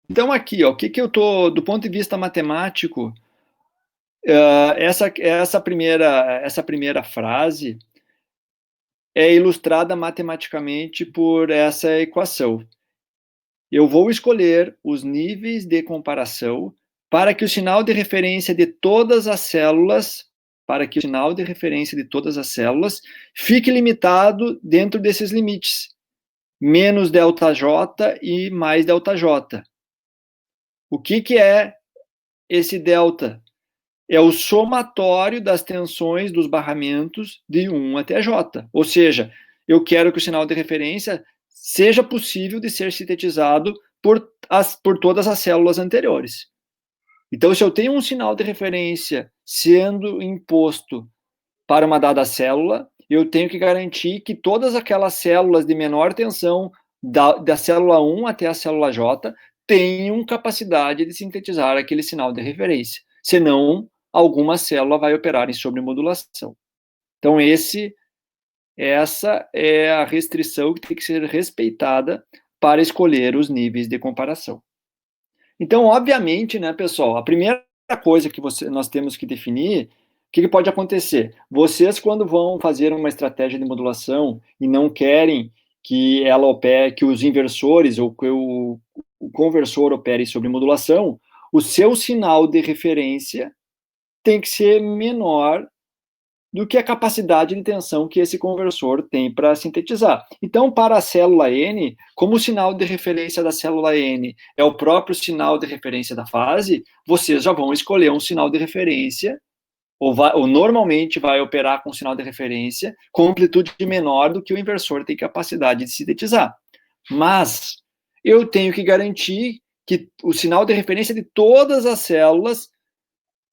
Então, aqui, ó, o que eu estou, do ponto de vista matemático, essa primeira frase é ilustrada matematicamente por essa equação. Eu vou escolher os níveis de comparação para que o sinal de referência de todas as células, fique limitado dentro desses limites, menos ΔJ e mais ΔJ. O que é esse delta? É o somatório das tensões dos barramentos de 1 até J. Ou seja, eu quero que o sinal de referência seja possível de ser sintetizado por todas as células anteriores. Então, se eu tenho um sinal de referência sendo imposto para uma dada célula, eu tenho que garantir que todas aquelas células de menor tensão, da célula 1 até a célula J, tenham capacidade de sintetizar aquele sinal de referência. Senão, alguma célula vai operar em sobremodulação. Então, essa é a restrição que tem que ser respeitada para escolher os níveis de comparação. Então, obviamente, né, pessoal, a primeira coisa que nós temos que definir, o que pode acontecer? Vocês, quando vão fazer uma estratégia de modulação e não querem que ela opere, que os inversores ou que o conversor opere sobre modulação, o seu sinal de referência tem que ser menor do que a capacidade de tensão que esse conversor tem para sintetizar. Então, para a célula N, como o sinal de referência da célula N é o próprio sinal de referência da fase, vocês já vão escolher um sinal de referência, ou normalmente vai operar com um sinal de referência com amplitude menor do que o inversor tem capacidade de sintetizar. Mas eu tenho que garantir que o sinal de referência de todas as células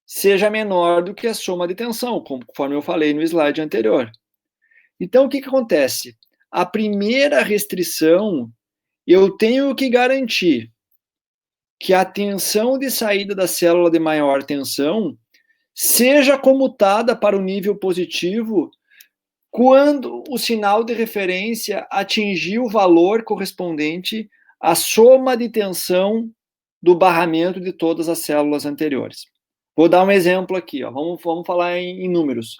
seja menor do que a soma de tensão, conforme eu falei no slide anterior. Então, o que acontece? A primeira restrição, eu tenho que garantir que a tensão de saída da célula de maior tensão seja comutada para o nível positivo quando o sinal de referência atingir o valor correspondente à soma de tensão do barramento de todas as células anteriores. Vou dar um exemplo aqui, ó. Vamos falar em números.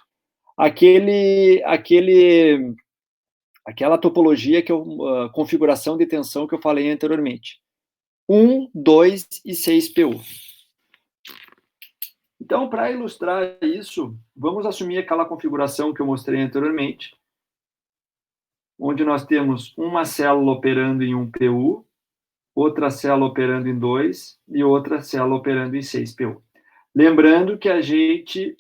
Aquela topologia configuração de tensão que eu falei anteriormente. 1, 2 e 6 PU. Então, para ilustrar isso, vamos assumir aquela configuração que eu mostrei anteriormente, onde nós temos uma célula operando em 1 PU, outra célula operando em 2 e outra célula operando em 6 PU. Lembrando que a gente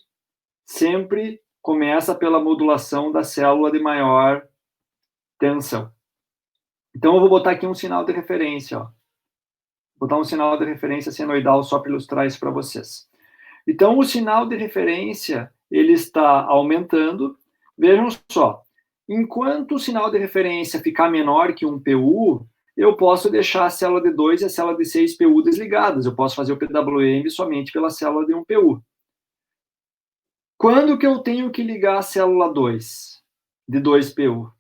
sempre começa pela modulação da célula de maior tensão. Então, eu vou botar aqui um sinal de referência. Ó. Vou botar um sinal de referência senoidal só para ilustrar isso para vocês. Então, o sinal de referência ele está aumentando. Vejam só, enquanto o sinal de referência ficar menor que 1 PU, eu posso deixar a célula de 2 e a célula de 6 PU desligadas. Eu posso fazer o PWM somente pela célula de 1 PU. Quando que eu tenho que ligar a célula 2, de 2 PU?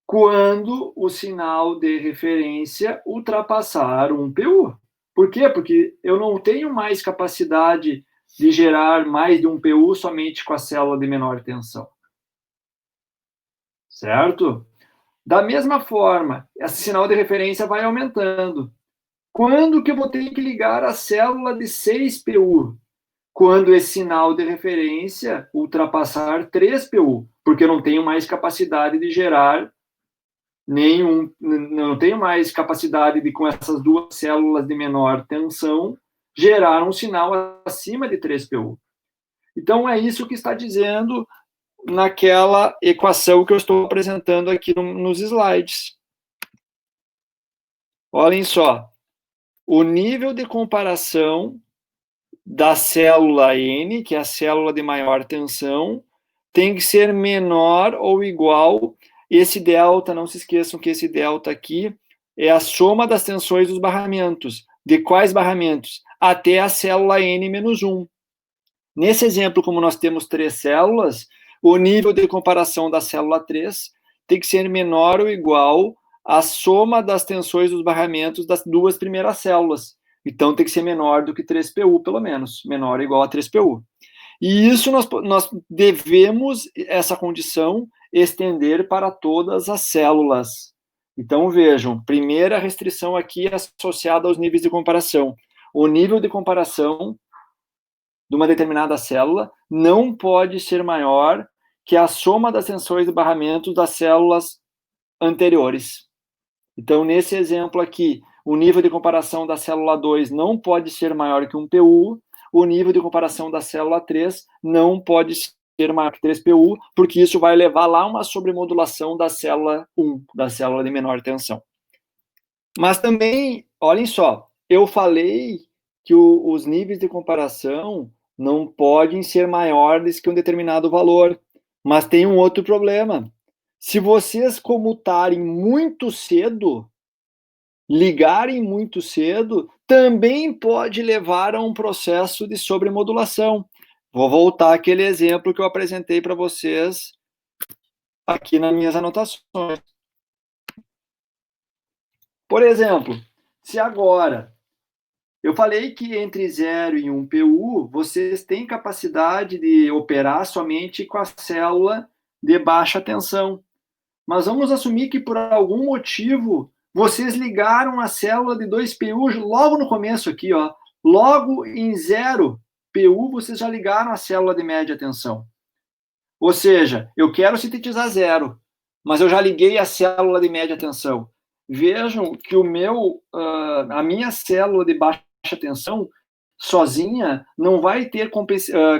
Quando o sinal de referência ultrapassar 1 PU. Por quê? Porque eu não tenho mais capacidade de gerar mais de 1 PU somente com a célula de menor tensão. Certo? Da mesma forma, esse sinal de referência vai aumentando. Quando que eu vou ter que ligar a célula de 6 PU? quando esse sinal de referência ultrapassar 3PU, porque eu não tenho mais capacidade de gerar não tenho mais capacidade de, com essas duas células de menor tensão, gerar um sinal acima de 3PU. Então, é isso que está dizendo naquela equação que eu estou apresentando aqui nos slides. Olhem só, o nível de comparação da célula N, que é a célula de maior tensão, tem que ser menor ou igual. Esse delta, não se esqueçam que esse delta aqui é a soma das tensões dos barramentos. De quais barramentos? Até a célula N-1. Nesse exemplo, como nós temos 3 células, o nível de comparação da célula 3 tem que ser menor ou igual à soma das tensões dos barramentos das duas primeiras células. Então, tem que ser menor do que 3PU, pelo menos. Menor ou igual a 3PU. E isso nós devemos, essa condição, estender para todas as células. Então, vejam, primeira restrição aqui é associada aos níveis de comparação. O nível de comparação de uma determinada célula não pode ser maior que a soma das tensões de barramento das células anteriores. Então, nesse exemplo aqui, o nível de comparação da célula 2 não pode ser maior que 1PU, o nível de comparação da célula 3 não pode ser maior que 3PU, porque isso vai levar lá uma sobremodulação da célula 1, da célula de menor tensão. Mas também, olhem só, eu falei que os níveis de comparação não podem ser maiores que um determinado valor, mas tem um outro problema. Se vocês comutarem muito cedo, ligarem muito cedo, também pode levar a um processo de sobremodulação. Vou voltar àquele exemplo que eu apresentei para vocês aqui nas minhas anotações. Por exemplo, se agora eu falei que entre 0 e 1 PU, vocês têm capacidade de operar somente com a célula de baixa tensão. Mas vamos assumir que por algum motivo vocês ligaram a célula de 2 PU logo no começo aqui, ó. Logo em 0 PU, vocês já ligaram a célula de média tensão. Ou seja, eu quero sintetizar 0, mas eu já liguei a célula de média tensão. Vejam que a minha célula de baixa tensão sozinha não vai ter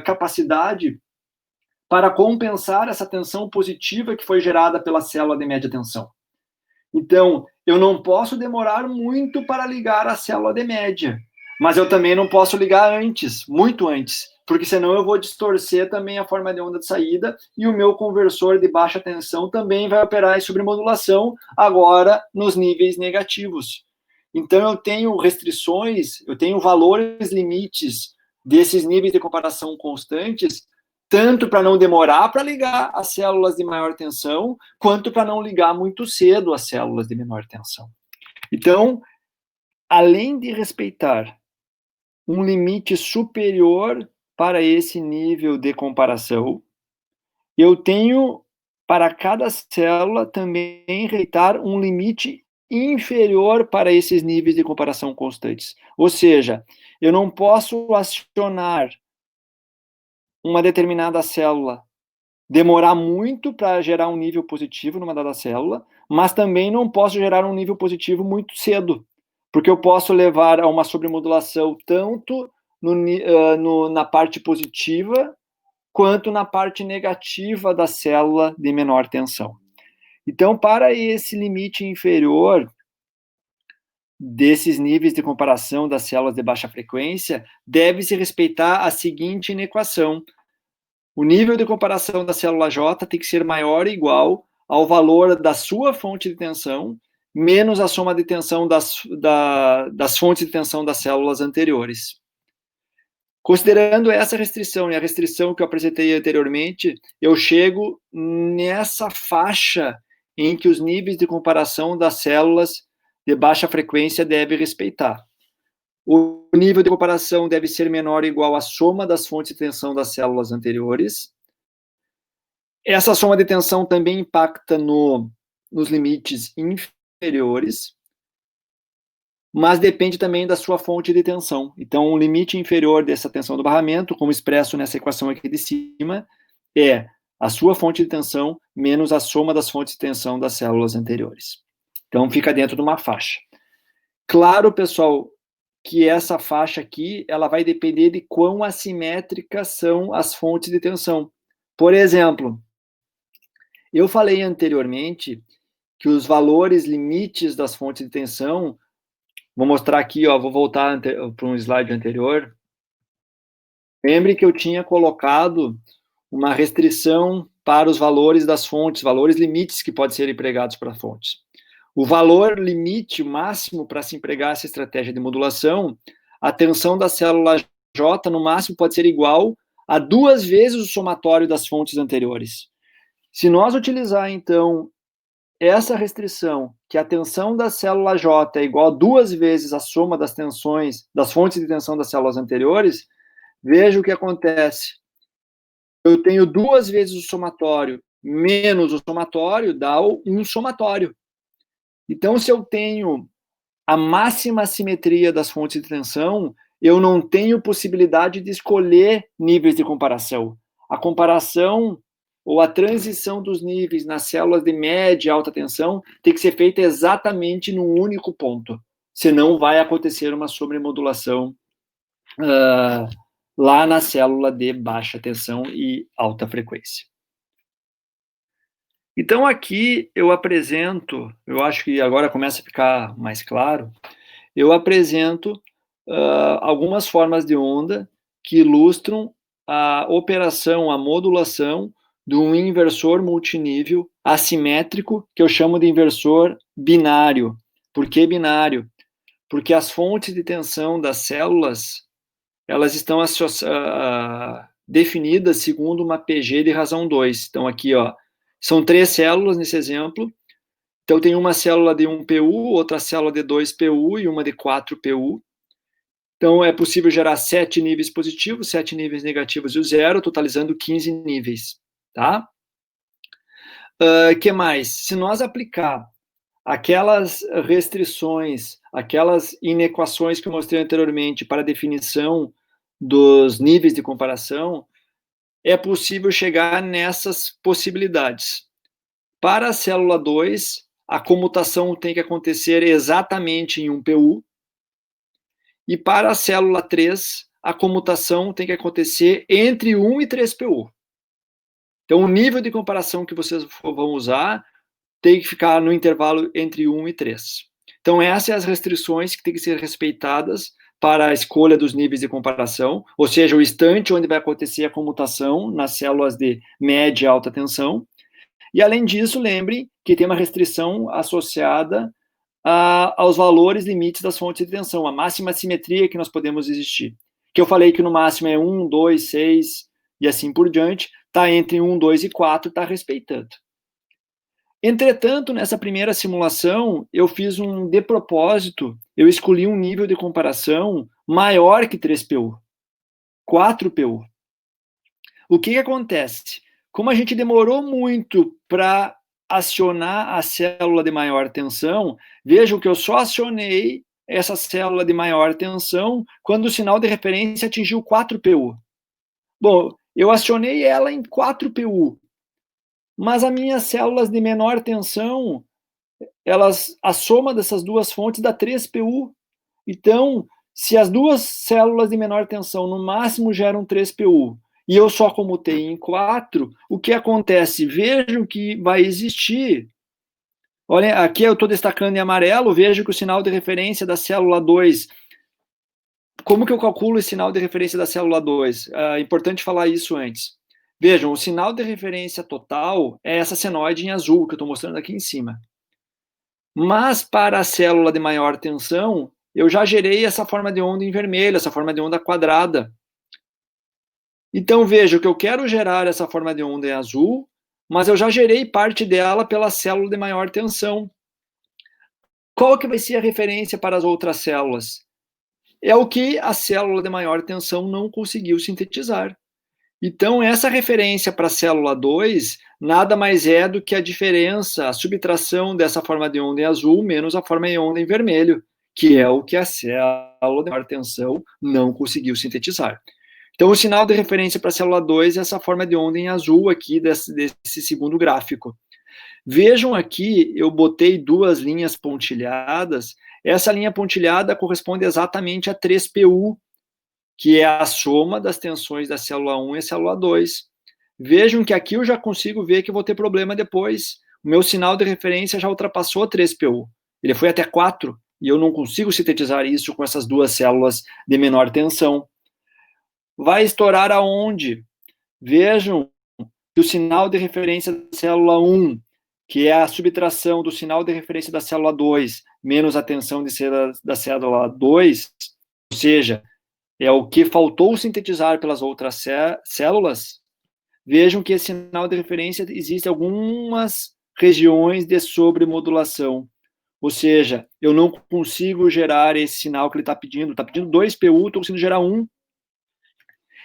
capacidade para compensar essa tensão positiva que foi gerada pela célula de média tensão. Então, eu não posso demorar muito para ligar a célula de média, mas eu também não posso ligar antes, muito antes, porque senão eu vou distorcer também a forma de onda de saída e o meu conversor de baixa tensão também vai operar em sobremodulação agora nos níveis negativos. Então, eu tenho restrições, eu tenho valores limites desses níveis de comparação constantes, tanto para não demorar para ligar as células de maior tensão, quanto para não ligar muito cedo as células de menor tensão. Então, além de respeitar um limite superior para esse nível de comparação, eu tenho, para cada célula, também respeitar um limite inferior para esses níveis de comparação constantes. Ou seja, eu não posso acionar uma determinada célula, demorar muito para gerar um nível positivo numa dada célula, mas também não posso gerar um nível positivo muito cedo, porque eu posso levar a uma sobremodulação tanto na parte positiva quanto na parte negativa da célula de menor tensão. Então, para esse limite inferior desses níveis de comparação das células de baixa frequência, deve-se respeitar a seguinte inequação: o nível de comparação da célula J tem que ser maior ou igual ao valor da sua fonte de tensão, menos a soma de tensão das fontes de tensão das células anteriores. Considerando essa restrição e a restrição que eu apresentei anteriormente, eu chego nessa faixa em que os níveis de comparação das células de baixa frequência devem respeitar. O nível de comparação deve ser menor ou igual à soma das fontes de tensão das células anteriores. Essa soma de tensão também impacta nos limites inferiores. mas depende também da sua fonte de tensão. Então, o limite inferior dessa tensão do barramento, como expresso nessa equação aqui de cima, é a sua fonte de tensão menos a soma das fontes de tensão das células anteriores. Então, fica dentro de uma faixa. Claro, pessoal, que essa faixa aqui, ela vai depender de quão assimétricas são as fontes de tensão. Por exemplo, eu falei anteriormente que os valores limites das fontes de tensão, vou mostrar aqui, ó, vou voltar para um slide anterior. Lembre que eu tinha colocado uma restrição para os valores das fontes, valores limites que podem ser empregados para fontes. O valor limite máximo para se empregar essa estratégia de modulação, a tensão da célula J no máximo pode ser igual a 2 vezes o somatório das fontes anteriores. Se nós utilizar, então, essa restrição, que a tensão da célula J é igual a 2 vezes a soma das tensões, das fontes de tensão das células anteriores, veja o que acontece. Eu tenho 2 vezes o somatório menos o somatório, dá um somatório. Então, se eu tenho a máxima simetria das fontes de tensão, eu não tenho possibilidade de escolher níveis de comparação. A comparação ou a transição dos níveis nas células de média e alta tensão tem que ser feita exatamente num único ponto. Senão vai acontecer uma sobremodulação lá na célula de baixa tensão e alta frequência. Então, aqui eu apresento, eu acho que agora começa a ficar mais claro, eu apresento algumas formas de onda que ilustram a operação, a modulação de um inversor multinível assimétrico, que eu chamo de inversor binário. Por que binário? Porque as fontes de tensão das células, elas estão definidas segundo uma PG de razão 2. Então, aqui, ó, são 3 células nesse exemplo. Então, tem uma célula de 1 PU, outra célula de 2 PU e uma de 4 PU. Então, é possível gerar 7 níveis positivos, 7 níveis negativos e o 0, totalizando 15 níveis, tá? Que mais? Se nós aplicar aquelas restrições, aquelas inequações que eu mostrei anteriormente para a definição dos níveis de comparação, é possível chegar nessas possibilidades. Para a célula 2, a comutação tem que acontecer exatamente em 1 PU, e para a célula 3, a comutação tem que acontecer entre 1 e 3 PU. Então, o nível de comparação que vocês vão usar tem que ficar no intervalo entre 1 e 3. Então, essas são as restrições que têm que ser respeitadas para a escolha dos níveis de comparação, ou seja, o instante onde vai acontecer a comutação nas células de média e alta tensão. E, além disso, lembrem que tem uma restrição associada aos valores limites das fontes de tensão, a máxima simetria que nós podemos existir. Que eu falei que no máximo é 1, 2, 6 e assim por diante, está entre 1, 2 e 4, está respeitando. Entretanto, nessa primeira simulação, eu fiz de propósito, eu escolhi um nível de comparação maior que 3 PU, 4 PU. O que acontece? Como a gente demorou muito para acionar a célula de maior tensão, vejam que eu só acionei essa célula de maior tensão quando o sinal de referência atingiu 4 PU. Bom, eu acionei ela em 4 PU, mas as minhas células de menor tensão, a soma dessas duas fontes dá 3 PU. Então, se as duas células de menor tensão no máximo geram 3 PU, e eu só comutei em 4, o que acontece? Vejam que vai existir. Olha, aqui eu estou destacando em amarelo, vejo que o sinal de referência da célula 2. Como que eu calculo esse sinal de referência da célula 2? É importante falar isso antes. Vejam, o sinal de referência total é essa senoide em azul, que eu estou mostrando aqui em cima. Mas para a célula de maior tensão, eu já gerei essa forma de onda em vermelho, essa forma de onda quadrada. Então, veja que eu quero gerar essa forma de onda em azul, mas eu já gerei parte dela pela célula de maior tensão. Qual que vai ser a referência para as outras células? É o que a célula de maior tensão não conseguiu sintetizar. Então, essa referência para a célula 2 nada mais é do que a diferença, a subtração dessa forma de onda em azul menos a forma de onda em vermelho, que é o que a célula de maior tensão não conseguiu sintetizar. Então, o sinal de referência para a célula 2 é essa forma de onda em azul aqui desse segundo gráfico. Vejam aqui, eu botei duas linhas pontilhadas. Essa linha pontilhada corresponde exatamente a 3PU, que é a soma das tensões da célula 1 e a célula 2. Vejam que aqui eu já consigo ver que eu vou ter problema depois. O meu sinal de referência já ultrapassou 3PU. Ele foi até 4, e eu não consigo sintetizar isso com essas duas células de menor tensão. Vai estourar aonde? Vejam que o sinal de referência da célula 1, que é a subtração do sinal de referência da célula 2, menos a tensão da célula 2, ou seja, é o que faltou sintetizar pelas outras células. Vejam que esse sinal de referência existe algumas regiões de sobremodulação, ou seja, eu não consigo gerar esse sinal que ele está pedindo 2PU, estou conseguindo gerar 1,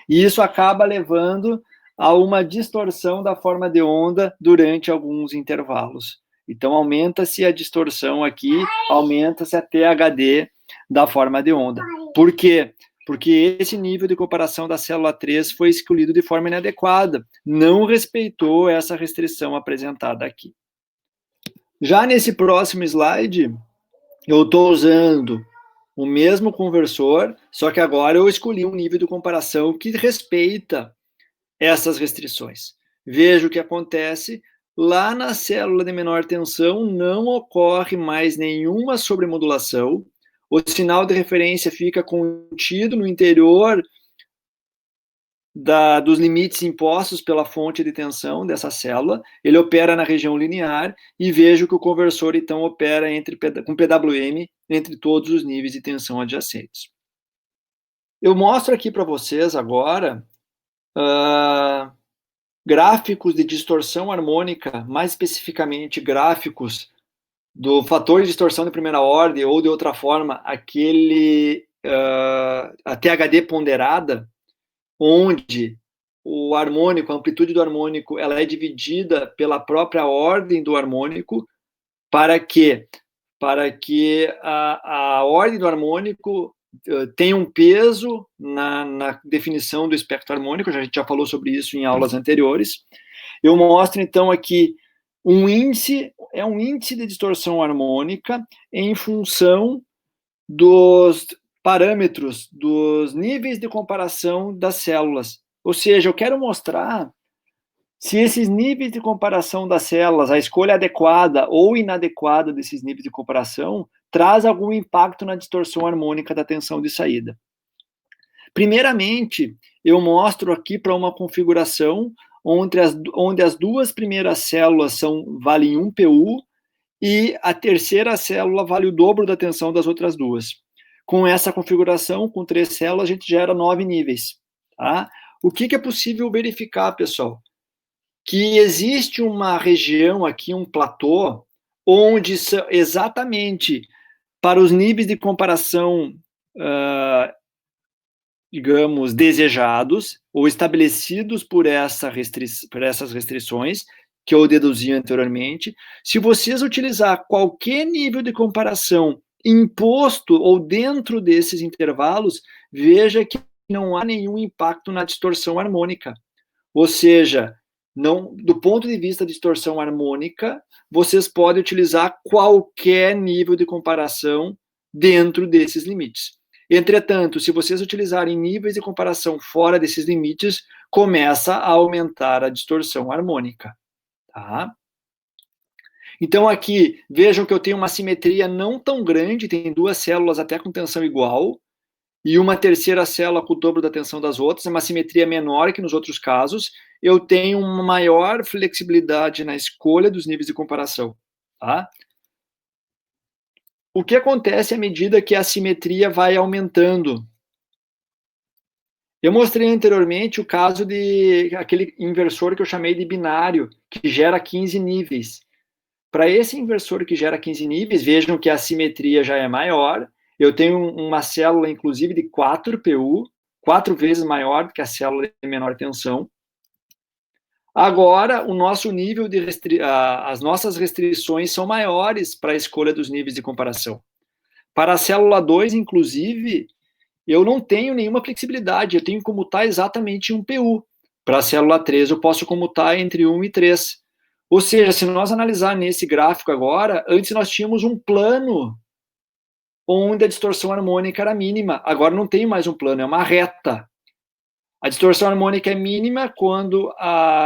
e isso acaba levando a uma distorção da forma de onda durante alguns intervalos. Então, aumenta-se a distorção aqui, aumenta-se a THD da forma de onda. Por quê? Porque esse nível de comparação da célula 3 foi escolhido de forma inadequada, não respeitou essa restrição apresentada aqui. Já nesse próximo slide, eu estou usando o mesmo conversor, só que agora eu escolhi um nível de comparação que respeita essas restrições. Veja o que acontece. Lá na célula de menor tensão não ocorre mais nenhuma sobremodulação, o sinal de referência fica contido no interior dos limites impostos pela fonte de tensão dessa célula, ele opera na região linear, e vejo que o conversor, então, opera com PWM entre todos os níveis de tensão adjacentes. Eu mostro aqui para vocês agora gráficos de distorção harmônica, mais especificamente gráficos do fator de distorção de primeira ordem, ou de outra forma, a THD ponderada, onde o harmônico, a amplitude do harmônico, ela é dividida pela própria ordem do harmônico, para que a ordem do harmônico tenha um peso na definição do espectro harmônico. A gente já falou sobre isso em aulas anteriores. Eu mostro, então, aqui um índice de distorção harmônica em função dos parâmetros dos níveis de comparação das células. Ou seja, eu quero mostrar se esses níveis de comparação das células, a escolha adequada ou inadequada desses níveis de comparação, traz algum impacto na distorção harmônica da tensão de saída. Primeiramente, eu mostro aqui para uma configuração onde as duas primeiras células valem 1 PU e a terceira célula vale o dobro da tensão das outras duas. Com essa configuração, com 3 células, a gente gera 9 níveis. Tá? O que é possível verificar, pessoal? Que existe uma região aqui, um platô, onde exatamente para os níveis de comparação, digamos, desejados ou estabelecidos por essas restrições, que eu deduzi anteriormente, se vocês utilizar qualquer nível de comparação imposto ou dentro desses intervalos, veja que não há nenhum impacto na distorção harmônica. Ou seja, não, do ponto de vista de distorção harmônica, vocês podem utilizar qualquer nível de comparação dentro desses limites. Entretanto, se vocês utilizarem níveis de comparação fora desses limites, começa a aumentar a distorção harmônica. Tá? Então, aqui, vejam que eu tenho uma simetria não tão grande, tem duas células até com tensão igual, e uma terceira célula com o dobro da tensão das outras, é uma simetria menor que nos outros casos. Eu tenho uma maior flexibilidade na escolha dos níveis de comparação. Tá? O que acontece à medida que a simetria vai aumentando? Eu mostrei anteriormente o caso de aquele inversor que eu chamei de binário, que gera 15 níveis. Para esse inversor que gera 15 níveis, vejam que a simetria já é maior. Eu tenho uma célula, inclusive, de 4PU, 4 vezes maior do que a célula de menor tensão. Agora, o nosso nível as nossas restrições são maiores para a escolha dos níveis de comparação. Para a célula 2, inclusive, eu não tenho nenhuma flexibilidade, eu tenho que comutar exatamente em um PU. Para a célula 3, eu posso comutar entre 1 e 3. Ou seja, se nós analisar nesse gráfico agora, antes nós tínhamos um plano onde a distorção harmônica era mínima. Agora não tem mais um plano, é uma reta. A distorção harmônica é mínima quando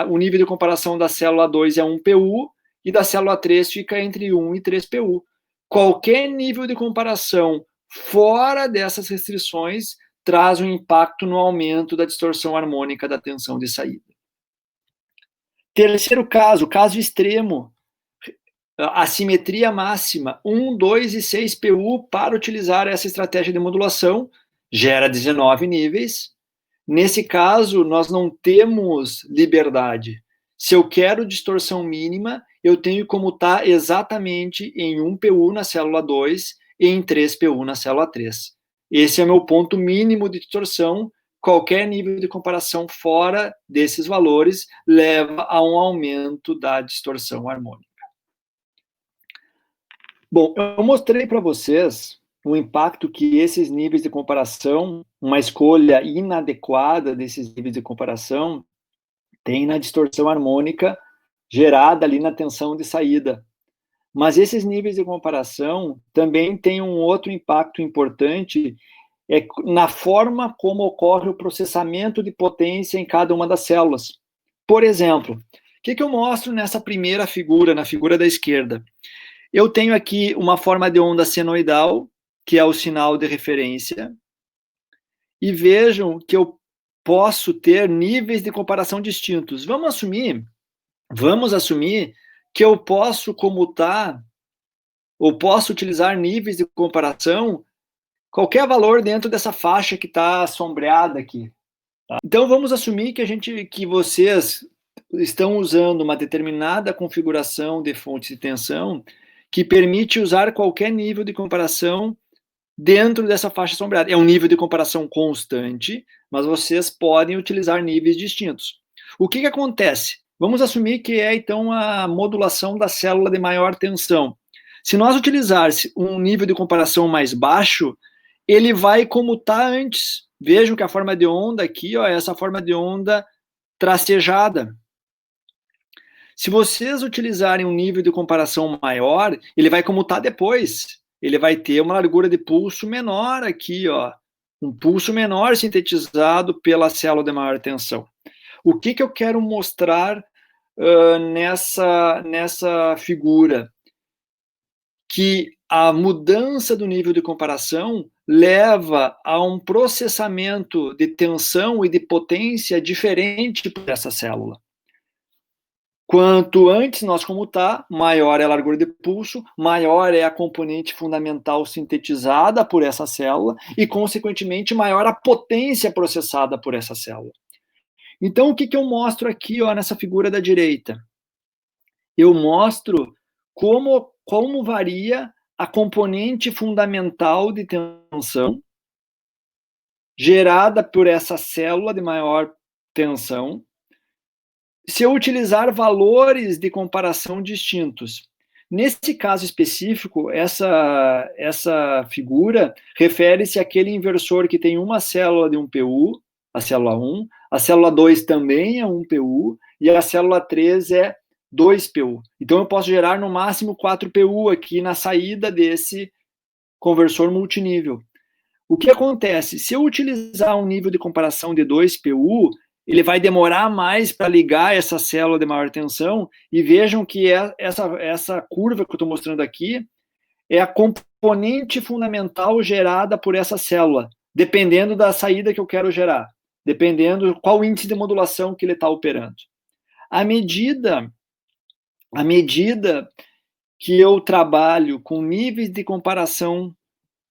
o nível de comparação da célula 2 é 1 PU e da célula 3 fica entre 1 e 3 PU. Qualquer nível de comparação fora dessas restrições traz um impacto no aumento da distorção harmônica da tensão de saída. Terceiro caso, caso extremo, assimetria máxima, 1, 2 e 6 PU para utilizar essa estratégia de modulação, gera 19 níveis. Nesse caso, nós não temos liberdade. Se eu quero distorção mínima, eu tenho que comutar exatamente em 1 PU na célula 2 e em 3 PU na célula 3. Esse é o meu ponto mínimo de distorção. Qualquer nível de comparação fora desses valores leva a um aumento da distorção harmônica. Bom, eu mostrei para vocês o impacto que esses níveis de comparação, uma escolha inadequada desses níveis de comparação, tem na distorção harmônica gerada ali na tensão de saída. Mas esses níveis de comparação também têm um outro impacto importante, na forma como ocorre o processamento de potência em cada uma das células. Por exemplo, o que eu mostro nessa primeira figura, na figura da esquerda? Eu tenho aqui uma forma de onda senoidal, que é o sinal de referência, e vejam que eu posso ter níveis de comparação distintos. Vamos assumir que eu posso comutar, ou posso utilizar níveis de comparação, qualquer valor dentro dessa faixa que está sombreada aqui. Tá? Então, vamos assumir que vocês estão usando uma determinada configuração de fonte de tensão que permite usar qualquer nível de comparação dentro dessa faixa sombreada. É um nível de comparação constante, mas vocês podem utilizar níveis distintos. O que acontece? Vamos assumir que é, então, a modulação da célula de maior tensão. Se nós utilizarmos um nível de comparação mais baixo, ele vai comutar antes. Vejam que a forma de onda aqui, ó, é essa forma de onda tracejada. Se vocês utilizarem um nível de comparação maior, ele vai comutar depois. Ele vai ter uma largura de pulso menor aqui, ó, um pulso menor sintetizado pela célula de maior tensão. O que eu quero mostrar nessa figura? Que a mudança do nível de comparação leva a um processamento de tensão e de potência diferente para essa célula. Quanto antes nós comutar, maior é a largura de pulso, maior é a componente fundamental sintetizada por essa célula e, consequentemente, maior a potência processada por essa célula. Então, o que eu mostro aqui, ó, nessa figura da direita? Eu mostro como varia a componente fundamental de tensão gerada por essa célula de maior tensão, se eu utilizar valores de comparação distintos. Nesse caso específico, essa figura refere-se àquele inversor que tem uma célula de 1 PU, a célula 1, a célula 2 também é 1 PU, e a célula 3 é 2 PU. Então, eu posso gerar no máximo 4 PU aqui na saída desse conversor multinível. O que acontece? Se eu utilizar um nível de comparação de 2 PU, ele vai demorar mais para ligar essa célula de maior tensão, e vejam que essa curva que eu estou mostrando aqui é a componente fundamental gerada por essa célula, dependendo da saída que eu quero gerar, dependendo qual índice de modulação que ele está operando. À medida que eu trabalho com níveis de comparação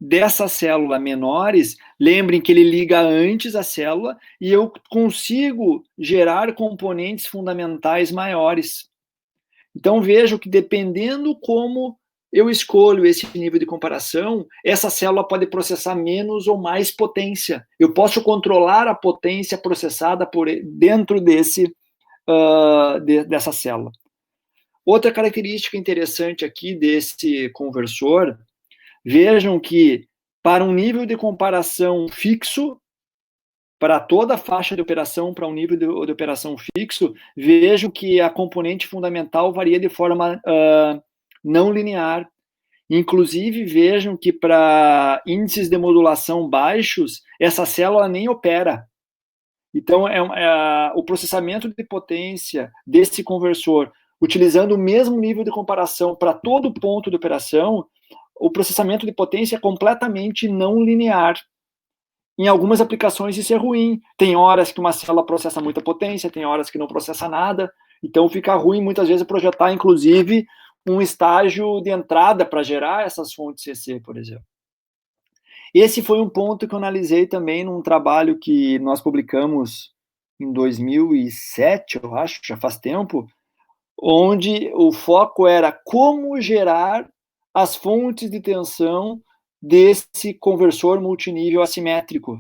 dessa célula menores, lembrem que ele liga antes a célula e eu consigo gerar componentes fundamentais maiores. Então, vejo que dependendo como eu escolho esse nível de comparação, essa célula pode processar menos ou mais potência. Eu posso controlar a potência processada dentro dessa célula. Outra característica interessante aqui desse conversor, Vejam que, para um nível de comparação fixo, para toda a faixa de operação, para um nível de operação fixo, vejam que a componente fundamental varia de forma não linear. Inclusive, vejam que para índices de modulação baixos, essa célula nem opera. Então, o processamento de potência desse conversor, utilizando o mesmo nível de comparação para todo ponto de operação, o processamento de potência é completamente não linear. Em algumas aplicações isso é ruim. Tem horas que uma célula processa muita potência, tem horas que não processa nada. Então fica ruim muitas vezes projetar, inclusive, um estágio de entrada para gerar essas fontes CC, por exemplo. Esse foi um ponto que eu analisei também num trabalho que nós publicamos em 2007, eu acho, já faz tempo, onde o foco era como gerar as fontes de tensão desse conversor multinível assimétrico.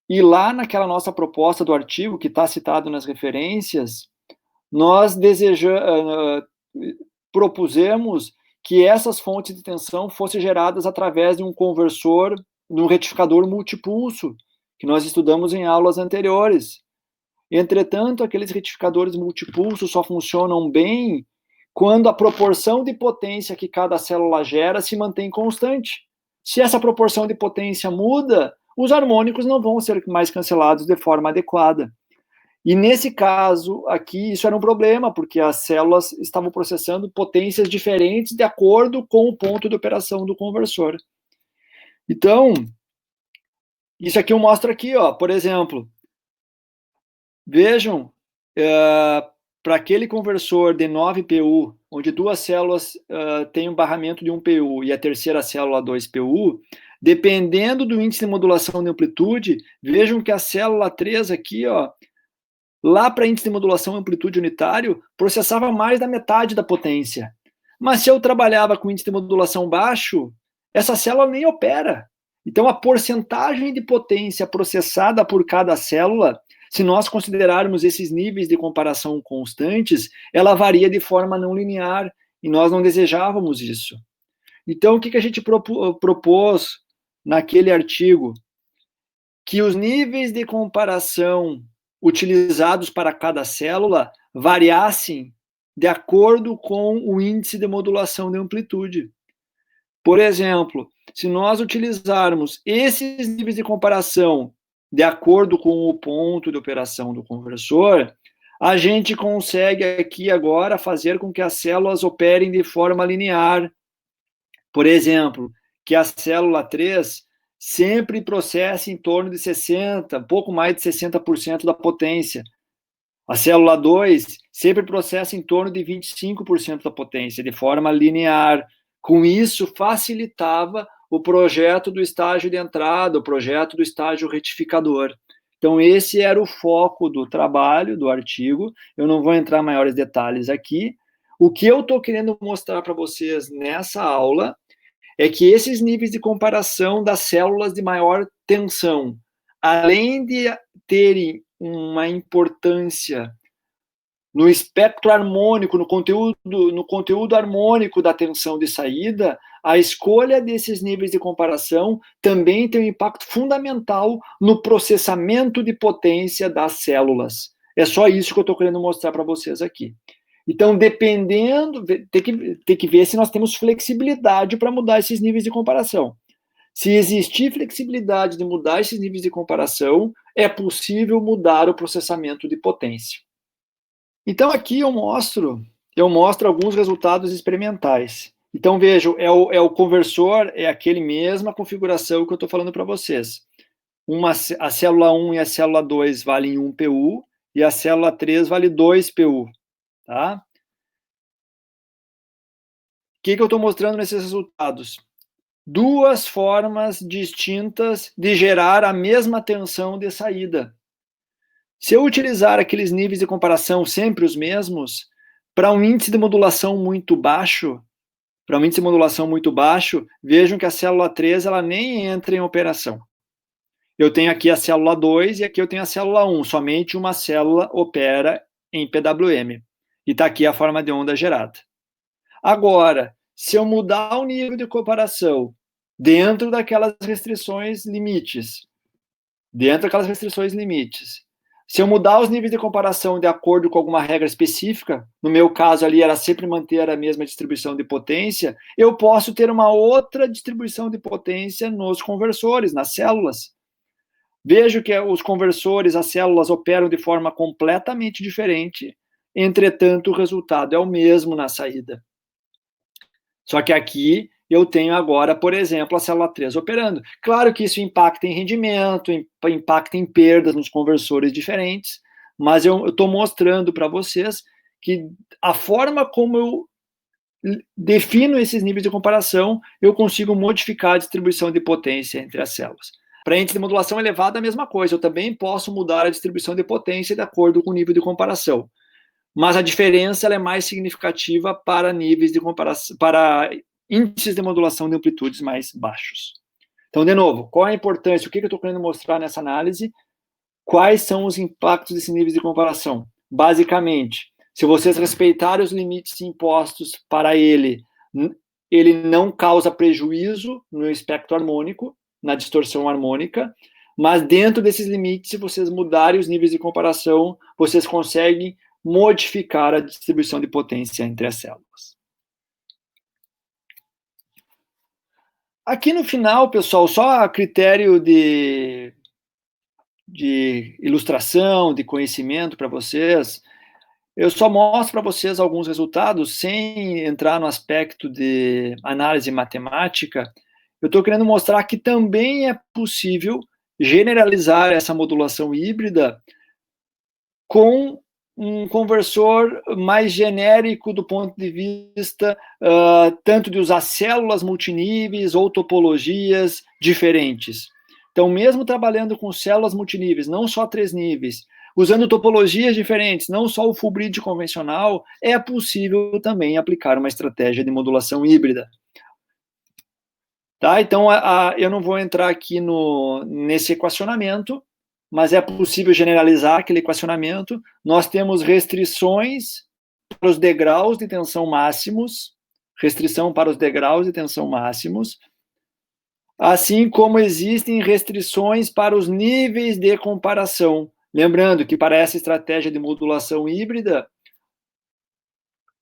E lá naquela nossa proposta do artigo, que está citado nas referências, nós propusemos que essas fontes de tensão fossem geradas através de um conversor, de um retificador multipulso, que nós estudamos em aulas anteriores. Entretanto, aqueles retificadores multipulsos só funcionam bem quando a proporção de potência que cada célula gera se mantém constante. Se essa proporção de potência muda, os harmônicos não vão ser mais cancelados de forma adequada. E nesse caso aqui, isso era um problema, porque as células estavam processando potências diferentes de acordo com o ponto de operação do conversor. Então, isso aqui eu mostro aqui, ó, por exemplo, vejam, para aquele conversor de 9 PU, onde duas células têm um barramento de 1 PU e a terceira célula 2 PU, dependendo do índice de modulação de amplitude, vejam que a célula 3 aqui, ó, lá para índice de modulação amplitude unitário, processava mais da metade da potência. Mas se eu trabalhava com índice de modulação baixo, essa célula nem opera. Então, a porcentagem de potência processada por cada célula, se nós considerarmos esses níveis de comparação constantes, ela varia de forma não linear, e nós não desejávamos isso. Então, o que a gente propôs naquele artigo? Que os níveis de comparação utilizados para cada célula variassem de acordo com o índice de modulação de amplitude. Por exemplo, se nós utilizarmos esses níveis de comparação de acordo com o ponto de operação do conversor, a gente consegue aqui agora fazer com que as células operem de forma linear. Por exemplo, que a célula 3 sempre processa em torno de 60%, um pouco mais de 60% da potência. A célula 2 sempre processa em torno de 25% da potência, de forma linear. Com isso, facilitava o projeto do estágio de entrada, o projeto do estágio retificador. Então, esse era o foco do trabalho, do artigo. Eu não vou entrar em maiores detalhes aqui. O que eu estou querendo mostrar para vocês nessa aula é que esses níveis de comparação das células de maior tensão, além de terem uma importância no espectro harmônico, no conteúdo harmônico da tensão de saída, a escolha desses níveis de comparação também tem um impacto fundamental no processamento de potência das células. É só isso que eu estou querendo mostrar para vocês aqui. Então, dependendo, tem que ver se nós temos flexibilidade para mudar esses níveis de comparação. Se existir flexibilidade de mudar esses níveis de comparação, é possível mudar o processamento de potência. Então, aqui eu mostro alguns resultados experimentais. Então, vejam, é o conversor, é aquele mesma configuração que eu estou falando para vocês. A célula 1 e a célula 2 valem 1 PU, e a célula 3 vale 2 PU. Tá? O que eu estou mostrando nesses resultados? Duas formas distintas de gerar a mesma tensão de saída. Se eu utilizar aqueles níveis de comparação sempre os mesmos, para um índice de modulação muito baixo, vejam que a célula 3 ela nem entra em operação. Eu tenho aqui a célula 2 e aqui eu tenho a célula 1. Somente uma célula opera em PWM. E está aqui a forma de onda gerada. Agora, se eu mudar o nível de comparação dentro daquelas restrições limites. Dentro daquelas restrições limites. Se eu mudar os níveis de comparação de acordo com alguma regra específica, no meu caso ali era sempre manter a mesma distribuição de potência, eu posso ter uma outra distribuição de potência nos conversores, nas células. Vejo que os conversores, as células operam de forma completamente diferente, entretanto o resultado é o mesmo na saída. Só que aqui eu tenho agora, por exemplo, a célula 3 operando. Claro que isso impacta em rendimento, impacta em perdas nos conversores diferentes, mas eu estou mostrando para vocês que a forma como eu defino esses níveis de comparação, eu consigo modificar a distribuição de potência entre as células. Para índice de modulação elevada, a mesma coisa, eu também posso mudar a distribuição de potência de acordo com o nível de comparação. Mas a diferença ela é mais significativa para níveis de comparação, para índices de modulação de amplitudes mais baixos. Então, de novo, qual é a importância? O que eu estou querendo mostrar nessa análise? Quais são os impactos desses níveis de comparação? Basicamente, se vocês respeitarem os limites impostos para ele não causa prejuízo no espectro harmônico, na distorção harmônica, mas dentro desses limites, se vocês mudarem os níveis de comparação, vocês conseguem modificar a distribuição de potência entre as células. Aqui no final, pessoal, só a critério de ilustração, de conhecimento para vocês, eu só mostro para vocês alguns resultados, sem entrar no aspecto de análise matemática. Eu estou querendo mostrar que também é possível generalizar essa modulação híbrida com um conversor mais genérico do ponto de vista tanto de usar células multiníveis ou topologias diferentes. Então, mesmo trabalhando com células multiníveis, não só 3 níveis, usando topologias diferentes, não só o full bridge convencional, é possível também aplicar uma estratégia de modulação híbrida. Tá? Então, eu não vou entrar aqui nesse equacionamento, mas é possível generalizar aquele equacionamento. Nós temos restrições para os degraus de tensão máximos, restrição para os degraus de tensão máximos, assim como existem restrições para os níveis de comparação. Lembrando que para essa estratégia de modulação híbrida,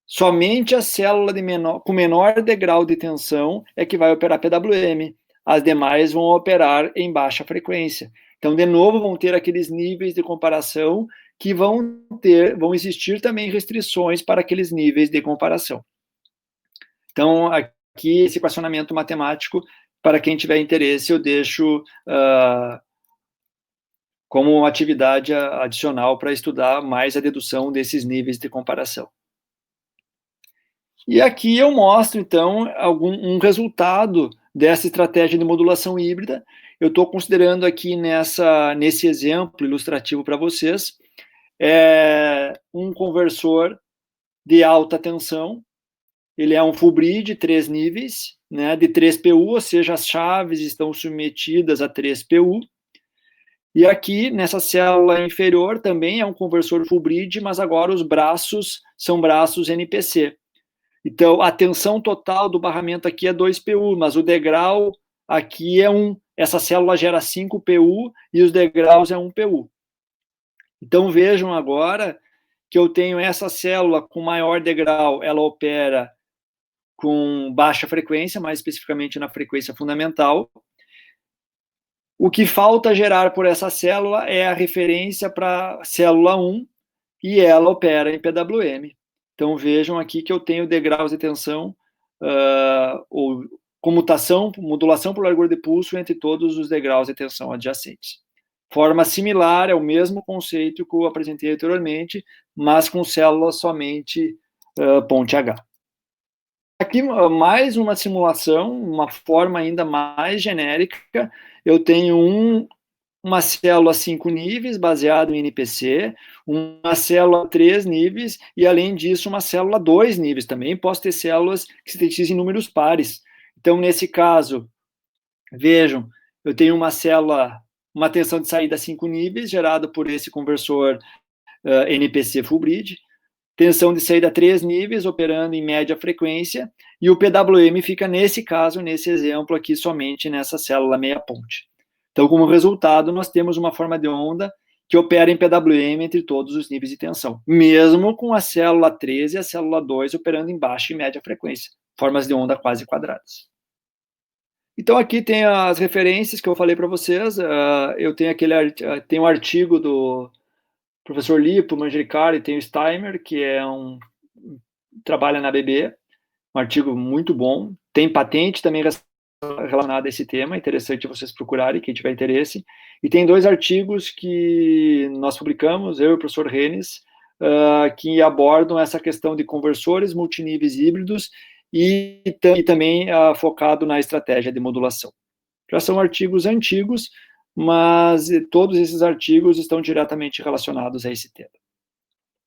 somente a célula com menor degrau de tensão é que vai operar PWM. As demais vão operar em baixa frequência. Então, de novo, vão ter aqueles níveis de comparação que vão existir também restrições para aqueles níveis de comparação. Então, aqui, esse equacionamento matemático, para quem tiver interesse, eu deixo como atividade adicional para estudar mais a dedução desses níveis de comparação. E aqui eu mostro, então, um resultado dessa estratégia de modulação híbrida. Eu estou considerando aqui nesse exemplo ilustrativo para vocês, um conversor de alta tensão. Ele é um full bridge, 3 níveis, né, de 3 PU, ou seja, as chaves estão submetidas a 3 PU. E aqui, nessa célula inferior, também é um conversor full bridge, mas agora os braços são braços NPC. Então, a tensão total do barramento aqui é 2 PU, mas o degrau aqui é 1. Essa célula gera 5 PU e os degraus é 1 PU. Então, vejam agora que eu tenho essa célula com maior degrau, ela opera com baixa frequência, mais especificamente na frequência fundamental. O que falta gerar por essa célula é a referência para a célula 1, e ela opera em PWM. Então, vejam aqui que eu tenho degraus de tensão, ou comutação, modulação por largura de pulso entre todos os degraus de tensão adjacentes. Forma similar, é o mesmo conceito que eu apresentei anteriormente, mas com células somente ponte H. Aqui, mais uma simulação, uma forma ainda mais genérica. Eu tenho uma célula 5 níveis, baseada em NPC, uma célula 3 níveis, e além disso, uma célula 2 níveis também. Posso ter células que sintetizem números pares. Então, nesse caso, vejam, eu tenho uma célula, uma tensão de saída 5 níveis, gerada por esse conversor NPC full bridge. tensão de saída 3 níveis, operando em média frequência, e o PWM fica, nesse caso, nesse exemplo aqui, somente nessa célula meia ponte. Então, como resultado, nós temos uma forma de onda que opera em PWM entre todos os níveis de tensão, mesmo com a célula 3 e a célula 2 operando em baixa e média frequência, formas de onda quase quadradas. Então, aqui tem as referências que eu falei para vocês. Eu tenho tem um artigo do professor Lipo, Manjericari, tem o Steimer, que trabalha na BB, um artigo muito bom. Tem patente também relacionada a esse tema, interessante vocês procurarem, quem tiver interesse. E tem 2 artigos que nós publicamos, eu e o professor Renes, que abordam essa questão de conversores multiníveis híbridos e também focado na estratégia de modulação. Já são artigos antigos, mas todos esses artigos estão diretamente relacionados a esse tema.